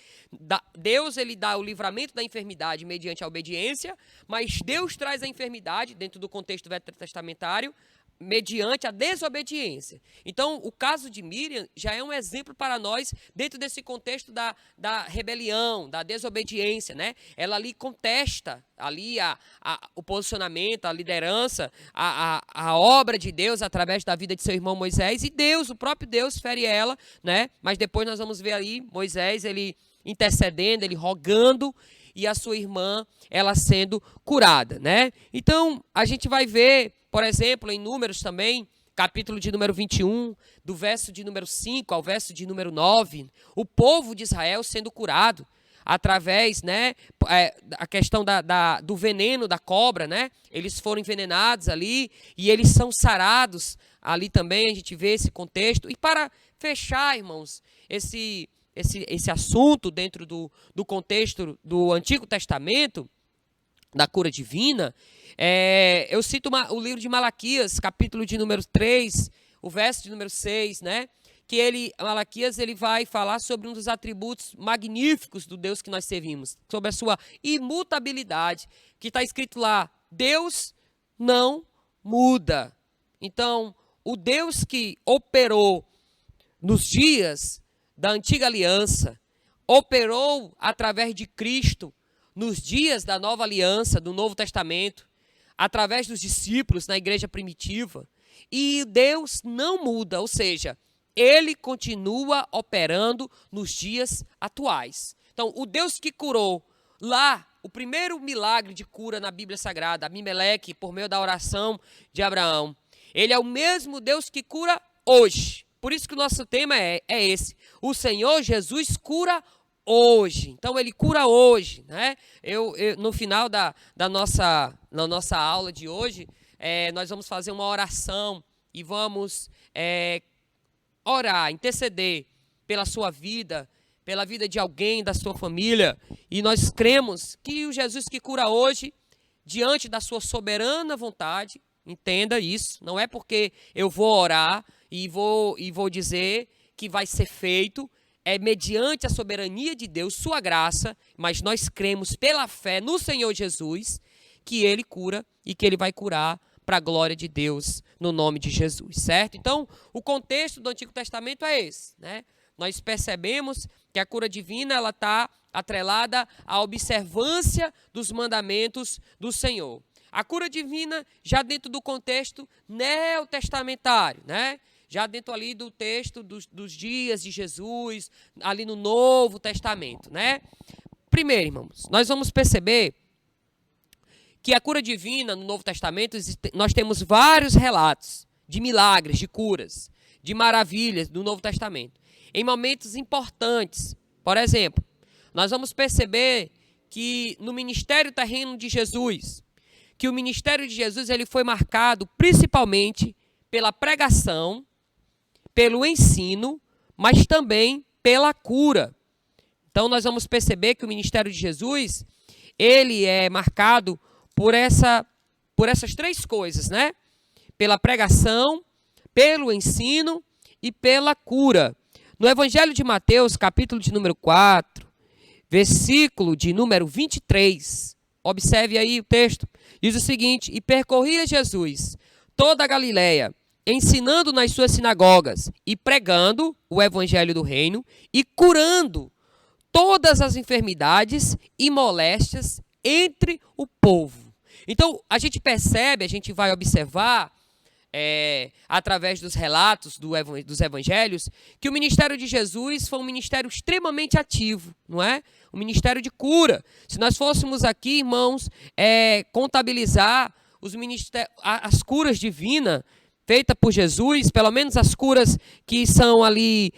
Deus ele dá o livramento da enfermidade mediante a obediência, mas Deus traz a enfermidade, dentro do contexto veterotestamentário, mediante a desobediência. Então, o caso de Miriam já é um exemplo para nós dentro desse contexto da rebelião, da desobediência, né? Ela ali contesta ali o posicionamento, a liderança, a obra de Deus através da vida de seu irmão Moisés, e Deus, o próprio Deus, fere ela, né? Mas depois nós vamos ver ali Moisés, ele intercedendo, ele rogando, e a sua irmã, ela sendo curada, né? Então, a gente vai ver, por exemplo, em Números também, capítulo de número 21, do verso de número 5 ao verso de número 9, o povo de Israel sendo curado através, né, a questão do veneno da cobra, né? Eles foram envenenados ali e eles são sarados ali também, a gente vê esse contexto. E para fechar, irmãos, esse assunto dentro do contexto do Antigo Testamento, da cura divina, eu cito o livro de Malaquias, capítulo de número 3, o verso de número 6, né? Que Malaquias ele vai falar sobre um dos atributos magníficos do Deus que nós servimos, sobre a sua imutabilidade, que está escrito lá, Deus não muda. Então, o Deus que operou nos dias da antiga aliança, operou através de Cristo nos dias da nova aliança, do Novo Testamento, através dos discípulos na igreja primitiva, e Deus não muda, ou seja, ele continua operando nos dias atuais. Então, o Deus que curou lá, o primeiro milagre de cura na Bíblia Sagrada, Abimeleque, por meio da oração de Abraão, ele é o mesmo Deus que cura hoje. Por isso que o nosso tema é esse. O Senhor Jesus cura hoje. Então, ele cura hoje, né? No final da nossa aula de hoje, nós vamos fazer uma oração e vamos orar, interceder pela sua vida, pela vida de alguém da sua família. E nós cremos que o Jesus que cura hoje, diante da sua soberana vontade, entenda isso, não é porque eu vou orar e vou dizer que vai ser feito, é mediante a soberania de Deus, sua graça, mas nós cremos pela fé no Senhor Jesus, que ele cura e que ele vai curar para a glória de Deus, no nome de Jesus, certo? Então, o contexto do Antigo Testamento é esse, né? Nós percebemos que a cura divina ela está atrelada à observância dos mandamentos do Senhor. A cura divina já dentro do contexto neotestamentário, né? Já dentro ali do texto dos dias de Jesus, ali no Novo Testamento, né? Primeiro, irmãos, nós vamos perceber que a cura divina no Novo Testamento, nós temos vários relatos de milagres, de curas, de maravilhas do Novo Testamento. Em momentos importantes, por exemplo, nós vamos perceber que no ministério terreno de Jesus, que o ministério de Jesus ele foi marcado principalmente pela pregação, pelo ensino, mas também pela cura. Então nós vamos perceber que o ministério de Jesus, ele é marcado por essas três coisas, né? Pela pregação, pelo ensino e pela cura. No Evangelho de Mateus, capítulo de número 4, versículo de número 23, observe aí o texto, diz o seguinte: e percorria Jesus toda a Galileia, ensinando nas suas sinagogas e pregando o evangelho do reino e curando todas as enfermidades e moléstias entre o povo. Então, a gente percebe, a gente vai observar, através dos relatos dos evangelhos, que o ministério de Jesus foi um ministério extremamente ativo, não é? Um ministério de cura. Se nós fôssemos aqui, irmãos, contabilizar as curas divinas feitas por Jesus, pelo menos as curas que são ali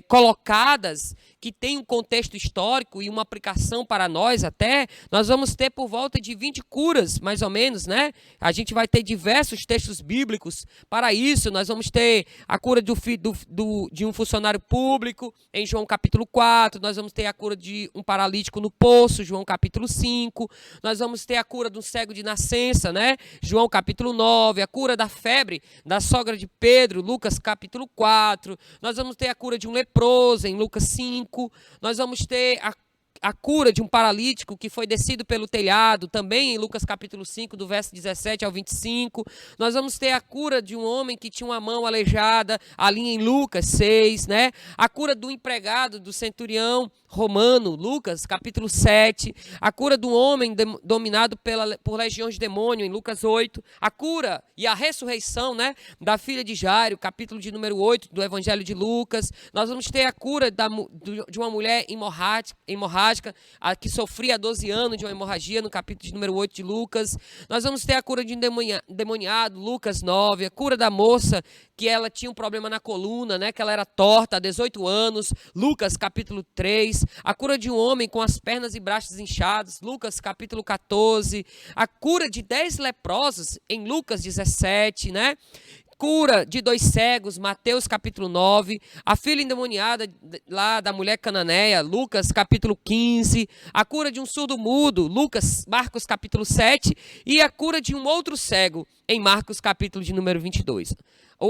colocadas, que tem um contexto histórico e uma aplicação para nós até, nós vamos ter por volta de 20 curas, mais ou menos, né? A gente vai ter diversos textos bíblicos para isso. Nós vamos ter a cura de um funcionário público, em João capítulo 4, nós vamos ter a cura de um paralítico no poço, João capítulo 5, nós vamos ter a cura de um cego de nascença, né? João capítulo 9, a cura da febre da sogra de Pedro, Lucas capítulo 4, nós vamos ter a cura de um leproso, em Lucas 5, nós vamos ter a cura de um paralítico que foi descido pelo telhado, também em Lucas capítulo 5, do verso 17 ao 25. Nós vamos ter a cura de um homem que tinha uma mão aleijada, ali em Lucas 6, né? A cura do empregado, do centurião romano, Lucas capítulo 7. A cura do homem dominado por legiões de demônio, em Lucas 8. A cura e a ressurreição, né, da filha de Jairo, capítulo de número 8 do Evangelho de Lucas. Nós vamos ter a cura de uma mulher hemorrágica, que sofria há 12 anos de uma hemorragia, no capítulo de número 8 de Lucas. Nós vamos ter a cura de um endemoniado, Lucas 9, a cura da moça que ela tinha um problema na coluna, né, que ela era torta há 18 anos, Lucas capítulo 3, a cura de um homem com as pernas e braços inchados, Lucas capítulo 14, a cura de 10 leprosos em Lucas 17, né? Cura de 2 cegos, Mateus capítulo 9, a filha endemoniada lá da mulher cananeia, Lucas capítulo 15, a cura de um surdo mudo, Marcos capítulo 7, e a cura de um outro cego em Marcos capítulo de número 22.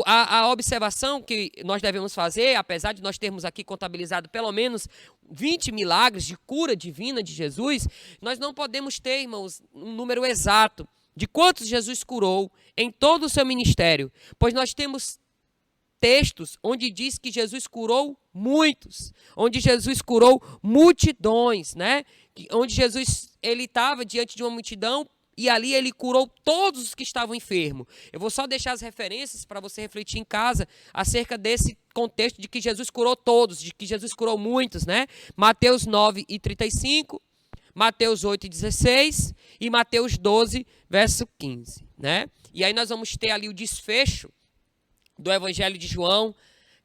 A observação que nós devemos fazer, apesar de nós termos aqui contabilizado pelo menos 20 milagres de cura divina de Jesus, nós não podemos ter, irmãos, um número exato de quantos Jesus curou em todo o seu ministério, pois nós temos textos onde diz que Jesus curou muitos, onde Jesus curou multidões, né? Onde Jesus ele estava diante de uma multidão e ali ele curou todos os que estavam enfermos. Eu vou só deixar as referências para você refletir em casa acerca desse contexto de que Jesus curou todos, de que Jesus curou muitos, né? Mateus 9 e 35, Mateus 8 e 16 e Mateus 12, verso 15, né? E aí nós vamos ter ali o desfecho do Evangelho de João,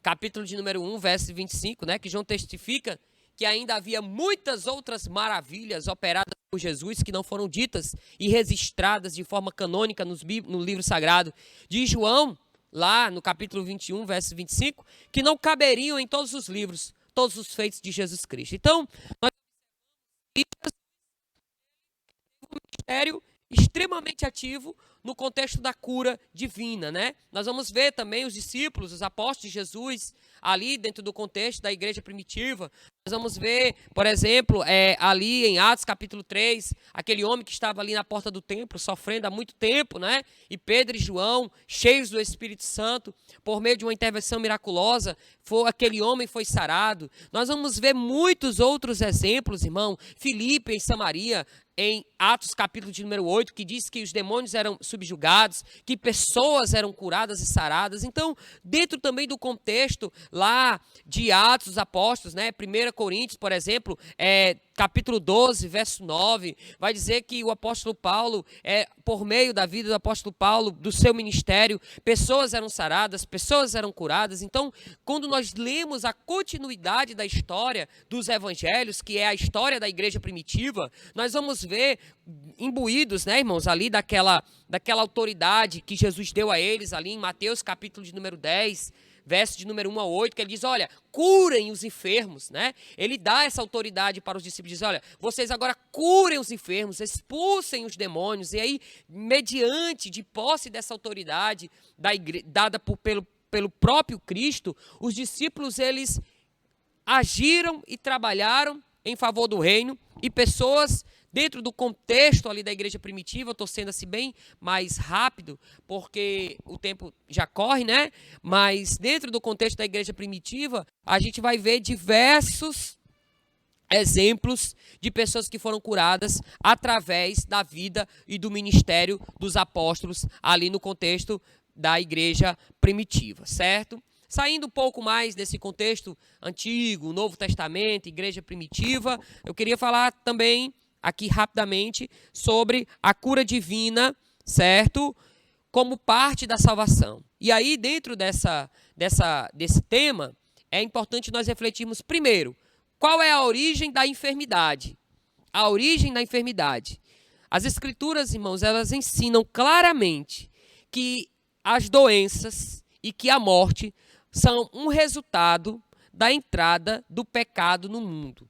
capítulo de número 1, verso 25, né? Que João testifica que ainda havia muitas outras maravilhas operadas por Jesus que não foram ditas e registradas de forma canônica no livro sagrado de João, lá no capítulo 21, verso 25, que não caberiam em todos os livros, todos os feitos de Jesus Cristo. Então, nós temos um ministério extremamente ativo no contexto da cura divina, né? Nós vamos ver também os discípulos, os apóstolos de Jesus, ali dentro do contexto da igreja primitiva. Nós vamos ver, por exemplo, ali em Atos capítulo 3, aquele homem que estava ali na porta do templo, sofrendo há muito tempo, né? E Pedro e João, cheios do Espírito Santo, por meio de uma intervenção miraculosa, aquele homem foi sarado. Nós vamos ver muitos outros exemplos, irmão. Filipe em Samaria, em Atos capítulo de número 8, que diz que os demônios eram subjugados, que pessoas eram curadas e saradas. Então, dentro também do contexto lá de Atos dos Apóstolos, né? 1 Coríntios, por exemplo, capítulo 12, verso 9, vai dizer que o apóstolo Paulo, por meio da vida do apóstolo Paulo, do seu ministério, pessoas eram saradas, pessoas eram curadas. Então, quando nós lemos a continuidade da história dos evangelhos, que é a história da igreja primitiva, nós vamos ver imbuídos, né, irmãos, ali daquela autoridade que Jesus deu a eles, ali em Mateus capítulo de número 10, verso de número 1 a 8, que ele diz, olha, curem os enfermos, né? Ele dá essa autoridade para os discípulos, diz, olha, vocês agora curem os enfermos, expulsem os demônios, e aí, mediante, de posse dessa autoridade dada pelo próprio Cristo, os discípulos, eles agiram e trabalharam em favor do reino, e pessoas dentro do contexto ali da igreja primitiva, eu estou sendo assim bem mais rápido, porque o tempo já corre, né? Mas dentro do contexto da igreja primitiva, a gente vai ver diversos exemplos de pessoas que foram curadas através da vida e do ministério dos apóstolos ali no contexto da igreja primitiva, certo? Saindo um pouco mais desse contexto antigo, Novo Testamento, igreja primitiva, eu queria falar também aqui rapidamente sobre a cura divina, certo? Como parte da salvação. E aí, dentro desse tema, é importante nós refletirmos primeiro, qual é a origem da enfermidade? A origem da enfermidade. As Escrituras, irmãos, elas ensinam claramente que as doenças e que a morte são um resultado da entrada do pecado no mundo.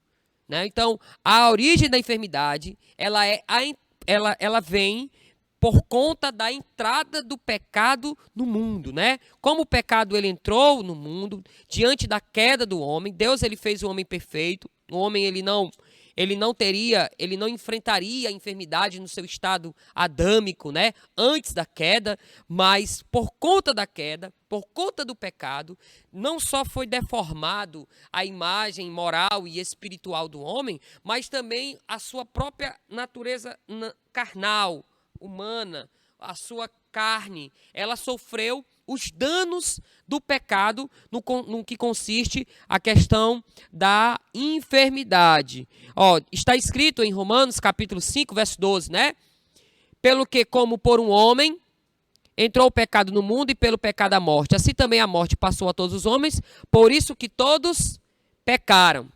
Né? Então, a origem da enfermidade, ela vem por conta da entrada do pecado no mundo, né? Como o pecado ele entrou no mundo, diante da queda do homem, Deus ele fez o homem perfeito, o homem ele não enfrentaria a enfermidade no seu estado adâmico, né? Antes da queda, mas por conta da queda, por conta do pecado, não só foi deformado a imagem moral e espiritual do homem, mas também a sua própria natureza carnal, humana, a sua carne, ela sofreu os danos do pecado no que consiste a questão da enfermidade. Ó, está escrito em Romanos capítulo 5, verso 12, né? Pelo que como por um homem entrou o pecado no mundo e pelo pecado a morte, assim também a morte passou a todos os homens, por isso que todos pecaram.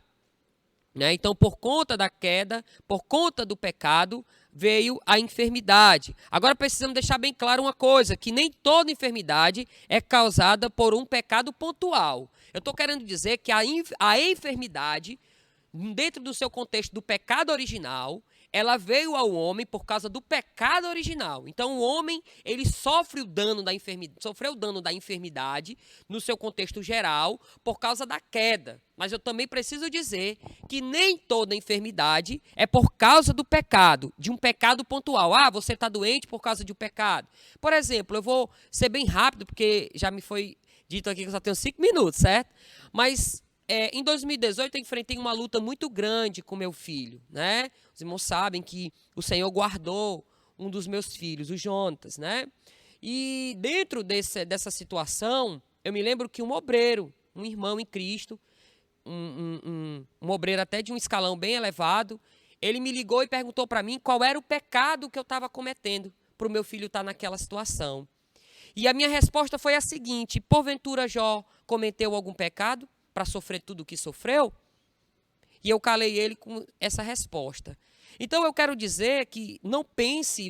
Né? Então, por conta da queda, por conta do pecado, veio a enfermidade. Agora precisamos deixar bem claro uma coisa, que nem toda enfermidade é causada por um pecado pontual. Eu estou querendo dizer que a enfermidade, dentro do seu contexto do pecado original, ela veio ao homem por causa do pecado original. Então o homem, ele sofreu o dano da enfermidade no seu contexto geral por causa da queda. Mas eu também preciso dizer que nem toda enfermidade é por causa do pecado, de um pecado pontual. Ah, você está doente por causa de um pecado. Por exemplo, eu vou ser bem rápido, porque já me foi dito aqui que eu só tenho 5 minutos, certo? Mas em 2018 eu enfrentei uma luta muito grande com meu filho, né? Os irmãos sabem que o Senhor guardou um dos meus filhos, o Jonatas, né? E dentro dessa situação, eu me lembro que um obreiro, um irmão em Cristo, um obreiro até de um escalão bem elevado, ele me ligou e perguntou para mim qual era o pecado que eu estava cometendo para o meu filho estar naquela situação. E a minha resposta foi a seguinte: porventura Jó cometeu algum pecado para sofrer tudo o que sofreu? E eu calei ele com essa resposta. Então eu quero dizer que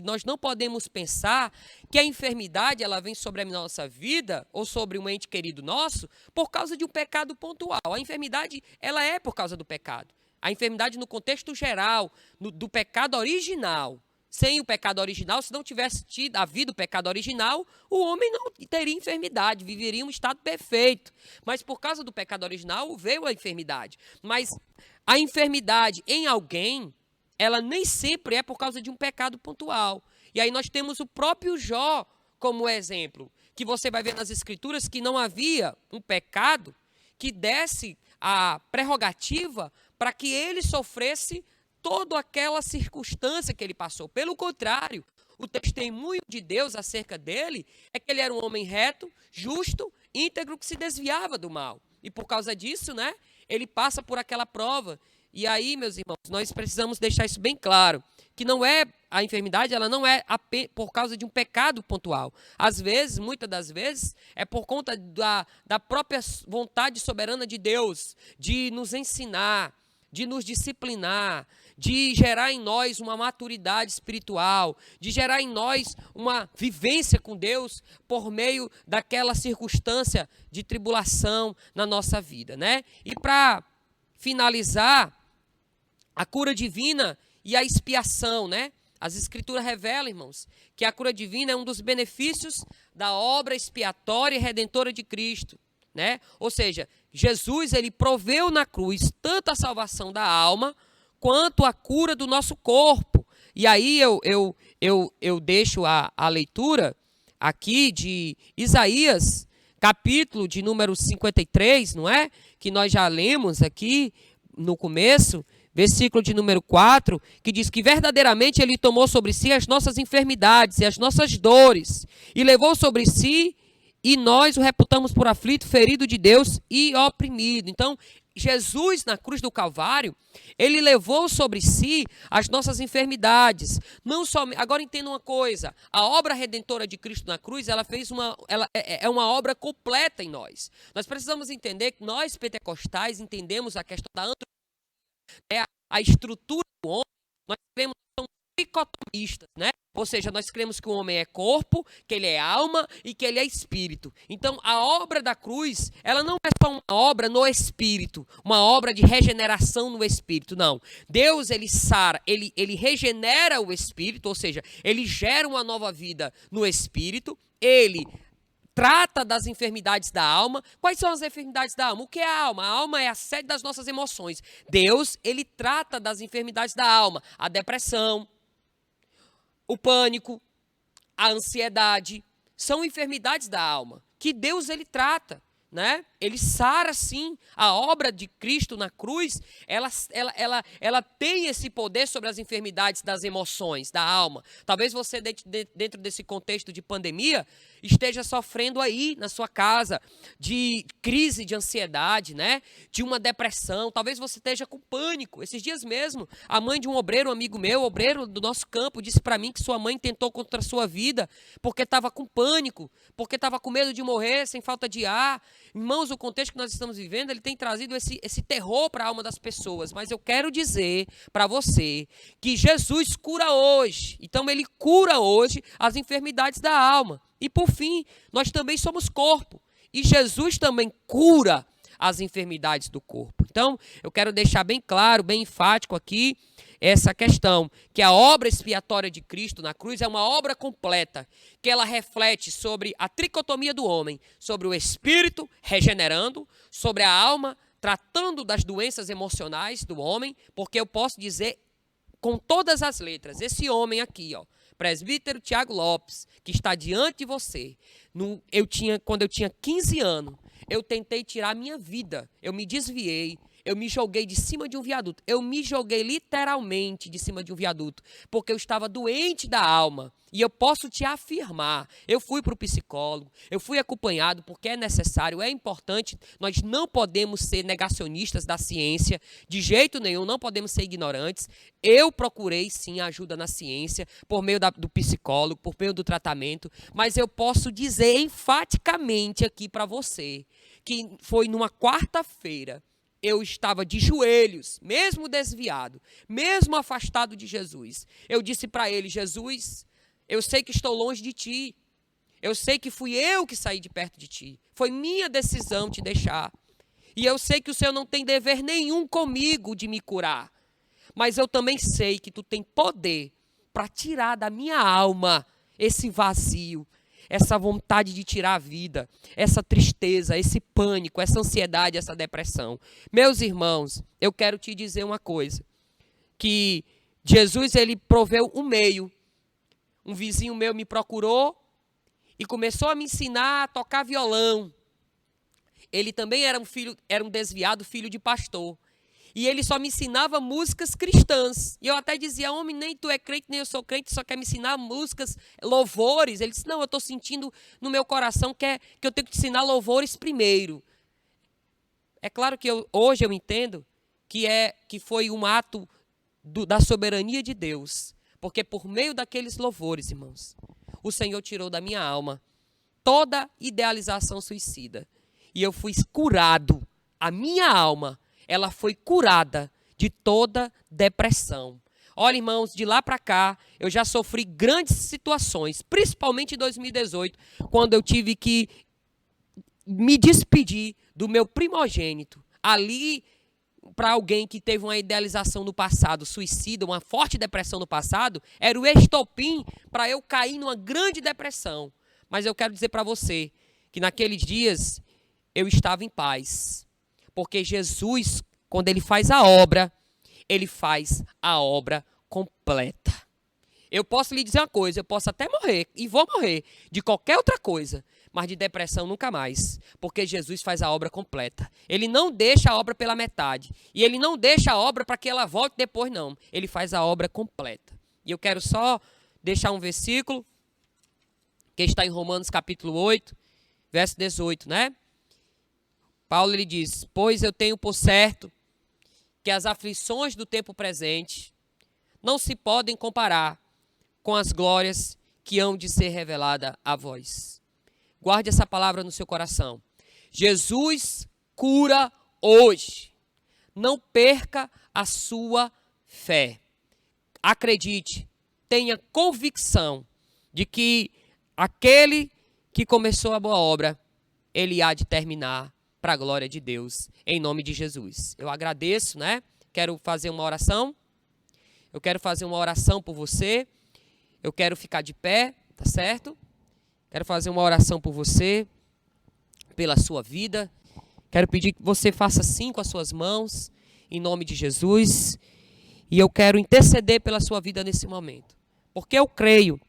nós não podemos pensar que a enfermidade ela vem sobre a nossa vida ou sobre um ente querido nosso por causa de um pecado pontual. A enfermidade ela é por causa do pecado. A enfermidade no contexto geral, do pecado original. Sem o pecado original, se não tivesse havido o pecado original, o homem não teria enfermidade, viveria um estado perfeito. Mas por causa do pecado original, veio a enfermidade. Mas a enfermidade em alguém, ela nem sempre é por causa de um pecado pontual. E aí nós temos o próprio Jó como exemplo, que você vai ver nas Escrituras que não havia um pecado que desse a prerrogativa para que ele sofresse toda aquela circunstância que ele passou. Pelo contrário, o testemunho de Deus acerca dele é que ele era um homem reto, justo, íntegro, que se desviava do mal. E por causa disso, né, ele passa por aquela prova. E aí, meus irmãos, nós precisamos deixar isso bem claro, que não é a enfermidade, ela não é por causa de um pecado pontual. Às vezes, muitas das vezes, é por conta da própria vontade soberana de Deus de nos ensinar, de nos disciplinar, de gerar em nós uma maturidade espiritual, de gerar em nós uma vivência com Deus por meio daquela circunstância de tribulação na nossa vida, né? E para finalizar, a cura divina e a expiação, né? As Escrituras revelam, irmãos, que a cura divina é um dos benefícios da obra expiatória e redentora de Cristo, né? Ou seja, Jesus, ele proveu na cruz tanto a salvação da alma quanto a cura do nosso corpo. E aí eu deixo a leitura aqui de Isaías, capítulo de número 53, não é? Que nós já lemos aqui no começo, versículo de número 4, que diz que verdadeiramente ele tomou sobre si as nossas enfermidades e as nossas dores, e levou sobre si, e nós o reputamos por aflito, ferido de Deus e oprimido. Então, Jesus na cruz do Calvário, ele levou sobre si as nossas enfermidades. Não só, agora entenda uma coisa, a obra redentora de Cristo na cruz, ela é uma obra completa em nós. Nós precisamos entender que nós pentecostais entendemos a questão da a estrutura do homem. Nós cremos que são tricotomistas, né? Ou seja, nós cremos que o homem é corpo, que ele é alma e que ele é espírito. Então, a obra da cruz, ela não é só uma obra no espírito, uma obra de regeneração no espírito, não. Deus, ele sara, ele regenera o espírito, ou seja, ele gera uma nova vida no espírito, ele trata das enfermidades da alma. Quais são as enfermidades da alma? O que é a alma? A alma é a sede das nossas emoções. Deus, ele trata das enfermidades da alma. A depressão, o pânico, a ansiedade, são enfermidades da alma, que Deus, ele trata, né? Ele sara, sim. A obra de Cristo na cruz, ela tem esse poder sobre as enfermidades das emoções, da alma. Talvez você, dentro desse contexto de pandemia, esteja sofrendo aí na sua casa de crise de ansiedade, né? De uma depressão. Talvez você esteja com pânico. Esses dias mesmo, a mãe de um obreiro, um amigo meu, obreiro do nosso campo, disse para mim que sua mãe tentou contra a sua vida porque estava com pânico, porque estava com medo de morrer, sem falta de ar. Irmãos, o contexto que nós estamos vivendo, ele tem trazido esse terror para a alma das pessoas. Mas eu quero dizer para você que Jesus cura hoje. Então, ele cura hoje as enfermidades da alma. E por fim, nós também somos corpo. E Jesus também cura as enfermidades do corpo. Então, eu quero deixar bem claro, bem enfático aqui, essa questão, que a obra expiatória de Cristo na cruz é uma obra completa, que ela reflete sobre a tricotomia do homem, sobre o espírito regenerando, sobre a alma tratando das doenças emocionais do homem, porque eu posso dizer com todas as letras, esse homem aqui, ó, presbítero Tiago Lopes, que está diante de você, quando eu tinha 15 anos, eu tentei tirar a minha vida, eu me desviei, eu me joguei de cima de um viaduto. Eu me joguei literalmente de cima de um viaduto, porque eu estava doente da alma. E eu posso te afirmar, eu fui para o psicólogo, eu fui acompanhado, porque é necessário, é importante. Nós não podemos ser negacionistas da ciência, de jeito nenhum, não podemos ser ignorantes. Eu procurei, sim, ajuda na ciência, por meio do psicólogo, por meio do tratamento, mas eu posso dizer enfaticamente aqui para você, que foi numa quarta-feira, eu estava de joelhos, mesmo desviado, mesmo afastado de Jesus. Eu disse para ele: Jesus, eu sei que estou longe de ti. Eu sei que fui eu que saí de perto de ti. Foi minha decisão te deixar. E eu sei que o Senhor não tem dever nenhum comigo de me curar. Mas eu também sei que tu tem poder para tirar da minha alma esse vazio, essa vontade de tirar a vida, essa tristeza, esse pânico, essa ansiedade, essa depressão. Meus irmãos, eu quero te dizer uma coisa, que Jesus, ele proveu um meio. Um vizinho meu me procurou e começou a me ensinar a tocar violão. Ele também era um desviado filho de pastor. E ele só me ensinava músicas cristãs. E eu até dizia: homem, nem tu é crente, nem eu sou crente, só quer me ensinar músicas, louvores. Ele disse: não, eu estou sentindo no meu coração que eu tenho que te ensinar louvores primeiro. É claro que hoje eu entendo que foi um ato da soberania de Deus. Porque por meio daqueles louvores, irmãos, o Senhor tirou da minha alma toda idealização suicida. E eu fui curado. A minha alma, ela foi curada de toda depressão. Olha, irmãos, de lá para cá, eu já sofri grandes situações, principalmente em 2018, quando eu tive que me despedir do meu primogênito. Ali, para alguém que teve uma idealização no passado, suicida, uma forte depressão no passado, era o estopim para eu cair numa grande depressão. Mas eu quero dizer para você que naqueles dias eu estava em paz. Porque Jesus, quando ele faz a obra, ele faz a obra completa. Eu posso lhe dizer uma coisa, eu posso até morrer, e vou morrer, de qualquer outra coisa, mas de depressão nunca mais, porque Jesus faz a obra completa. Ele não deixa a obra pela metade, e ele não deixa a obra para que ela volte depois, não. Ele faz a obra completa. E eu quero só deixar um versículo, que está em Romanos capítulo 8, verso 18, né? Paulo, ele diz, pois eu tenho por certo que as aflições do tempo presente não se podem comparar com as glórias que hão de ser reveladas a vós. Guarde essa palavra no seu coração. Jesus cura hoje. Não perca a sua fé. Acredite, tenha convicção de que aquele que começou a boa obra, ele há de terminar para a glória de Deus, em nome de Jesus. Eu agradeço, né? Quero fazer uma oração. Eu quero fazer uma oração por você. Eu quero ficar de pé, tá certo? Quero fazer uma oração por você, pela sua vida. Quero pedir que você faça assim com as suas mãos, em nome de Jesus. E eu quero interceder pela sua vida nesse momento. Porque eu creio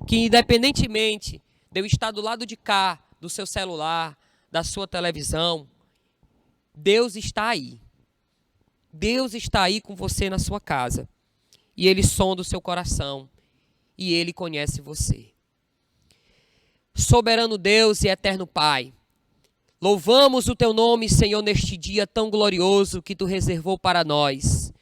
que independentemente de eu estar do lado de cá, do seu celular, da sua televisão, Deus está aí. Deus está aí com você na sua casa. E Ele sonda o seu coração. E Ele conhece você. Soberano Deus e eterno Pai, louvamos o Teu nome, Senhor, neste dia tão glorioso que Tu reservou para nós.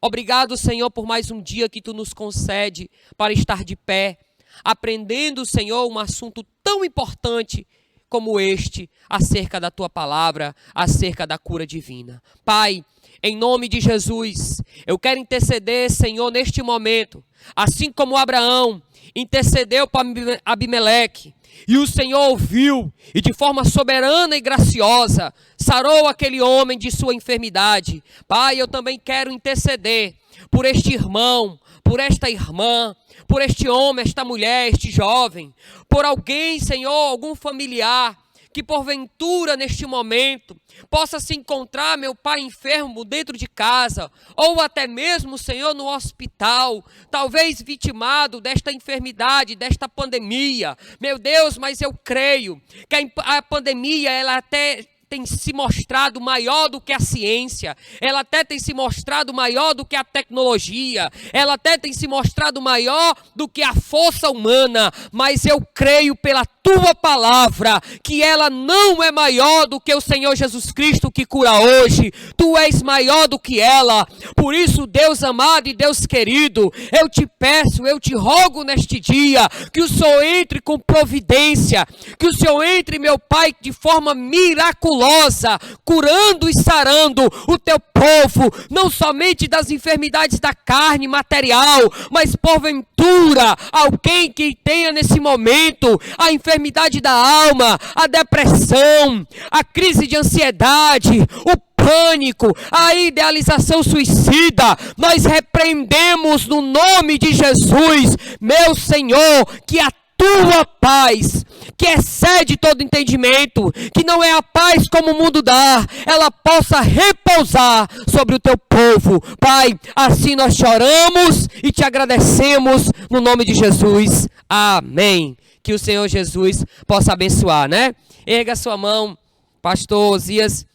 Obrigado, Senhor, por mais um dia que Tu nos concede para estar de pé, aprendendo, Senhor, um assunto tão importante como este, acerca da Tua palavra, acerca da cura divina. Pai, em nome de Jesus, eu quero interceder, Senhor, neste momento, assim como Abraão intercedeu para Abimeleque, e o Senhor ouviu, e de forma soberana e graciosa, sarou aquele homem de sua enfermidade. Pai, eu também quero interceder por este irmão, por esta irmã, por este homem, esta mulher, este jovem, por alguém, Senhor, algum familiar, que porventura neste momento possa se encontrar, meu Pai, enfermo dentro de casa, ou até mesmo, Senhor, no hospital, talvez vitimado desta enfermidade, desta pandemia. Meu Deus, mas eu creio que a pandemia, ela até tem se mostrado maior do que a ciência, ela até tem se mostrado maior do que a tecnologia, ela até tem se mostrado maior do que a força humana, mas eu creio pela Tua palavra, que ela não é maior do que o Senhor Jesus Cristo que cura hoje. Tu és maior do que ela. Por isso, Deus amado e Deus querido, eu te peço, eu te rogo neste dia, que o Senhor entre com providência, que o Senhor entre, meu Pai, de forma miraculosa, curando e sarando o Teu povo, não somente das enfermidades da carne material, mas porventura, alguém que tenha nesse momento a enfermidade da alma, a depressão, a crise de ansiedade, o pânico, a idealização suicida, nós repreendemos no nome de Jesus, meu Senhor, que a Tua paz, que excede todo entendimento, que não é a paz como o mundo dá, ela possa repousar sobre o Teu povo. Pai, assim nós choramos e te agradecemos no nome de Jesus. Amém. Que o Senhor Jesus possa abençoar, né? Erga a sua mão, pastor Osias,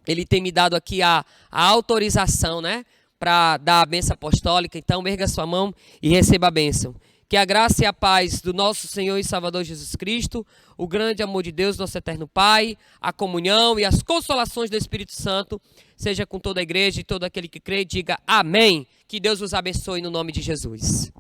ele tem me dado aqui a autorização, né? Para dar a bênção apostólica, então erga a sua mão e receba a bênção. Que a graça e a paz do nosso Senhor e Salvador Jesus Cristo, o grande amor de Deus, nosso eterno Pai, a comunhão e as consolações do Espírito Santo, seja com toda a igreja e todo aquele que crê, diga amém. Que Deus os abençoe no nome de Jesus.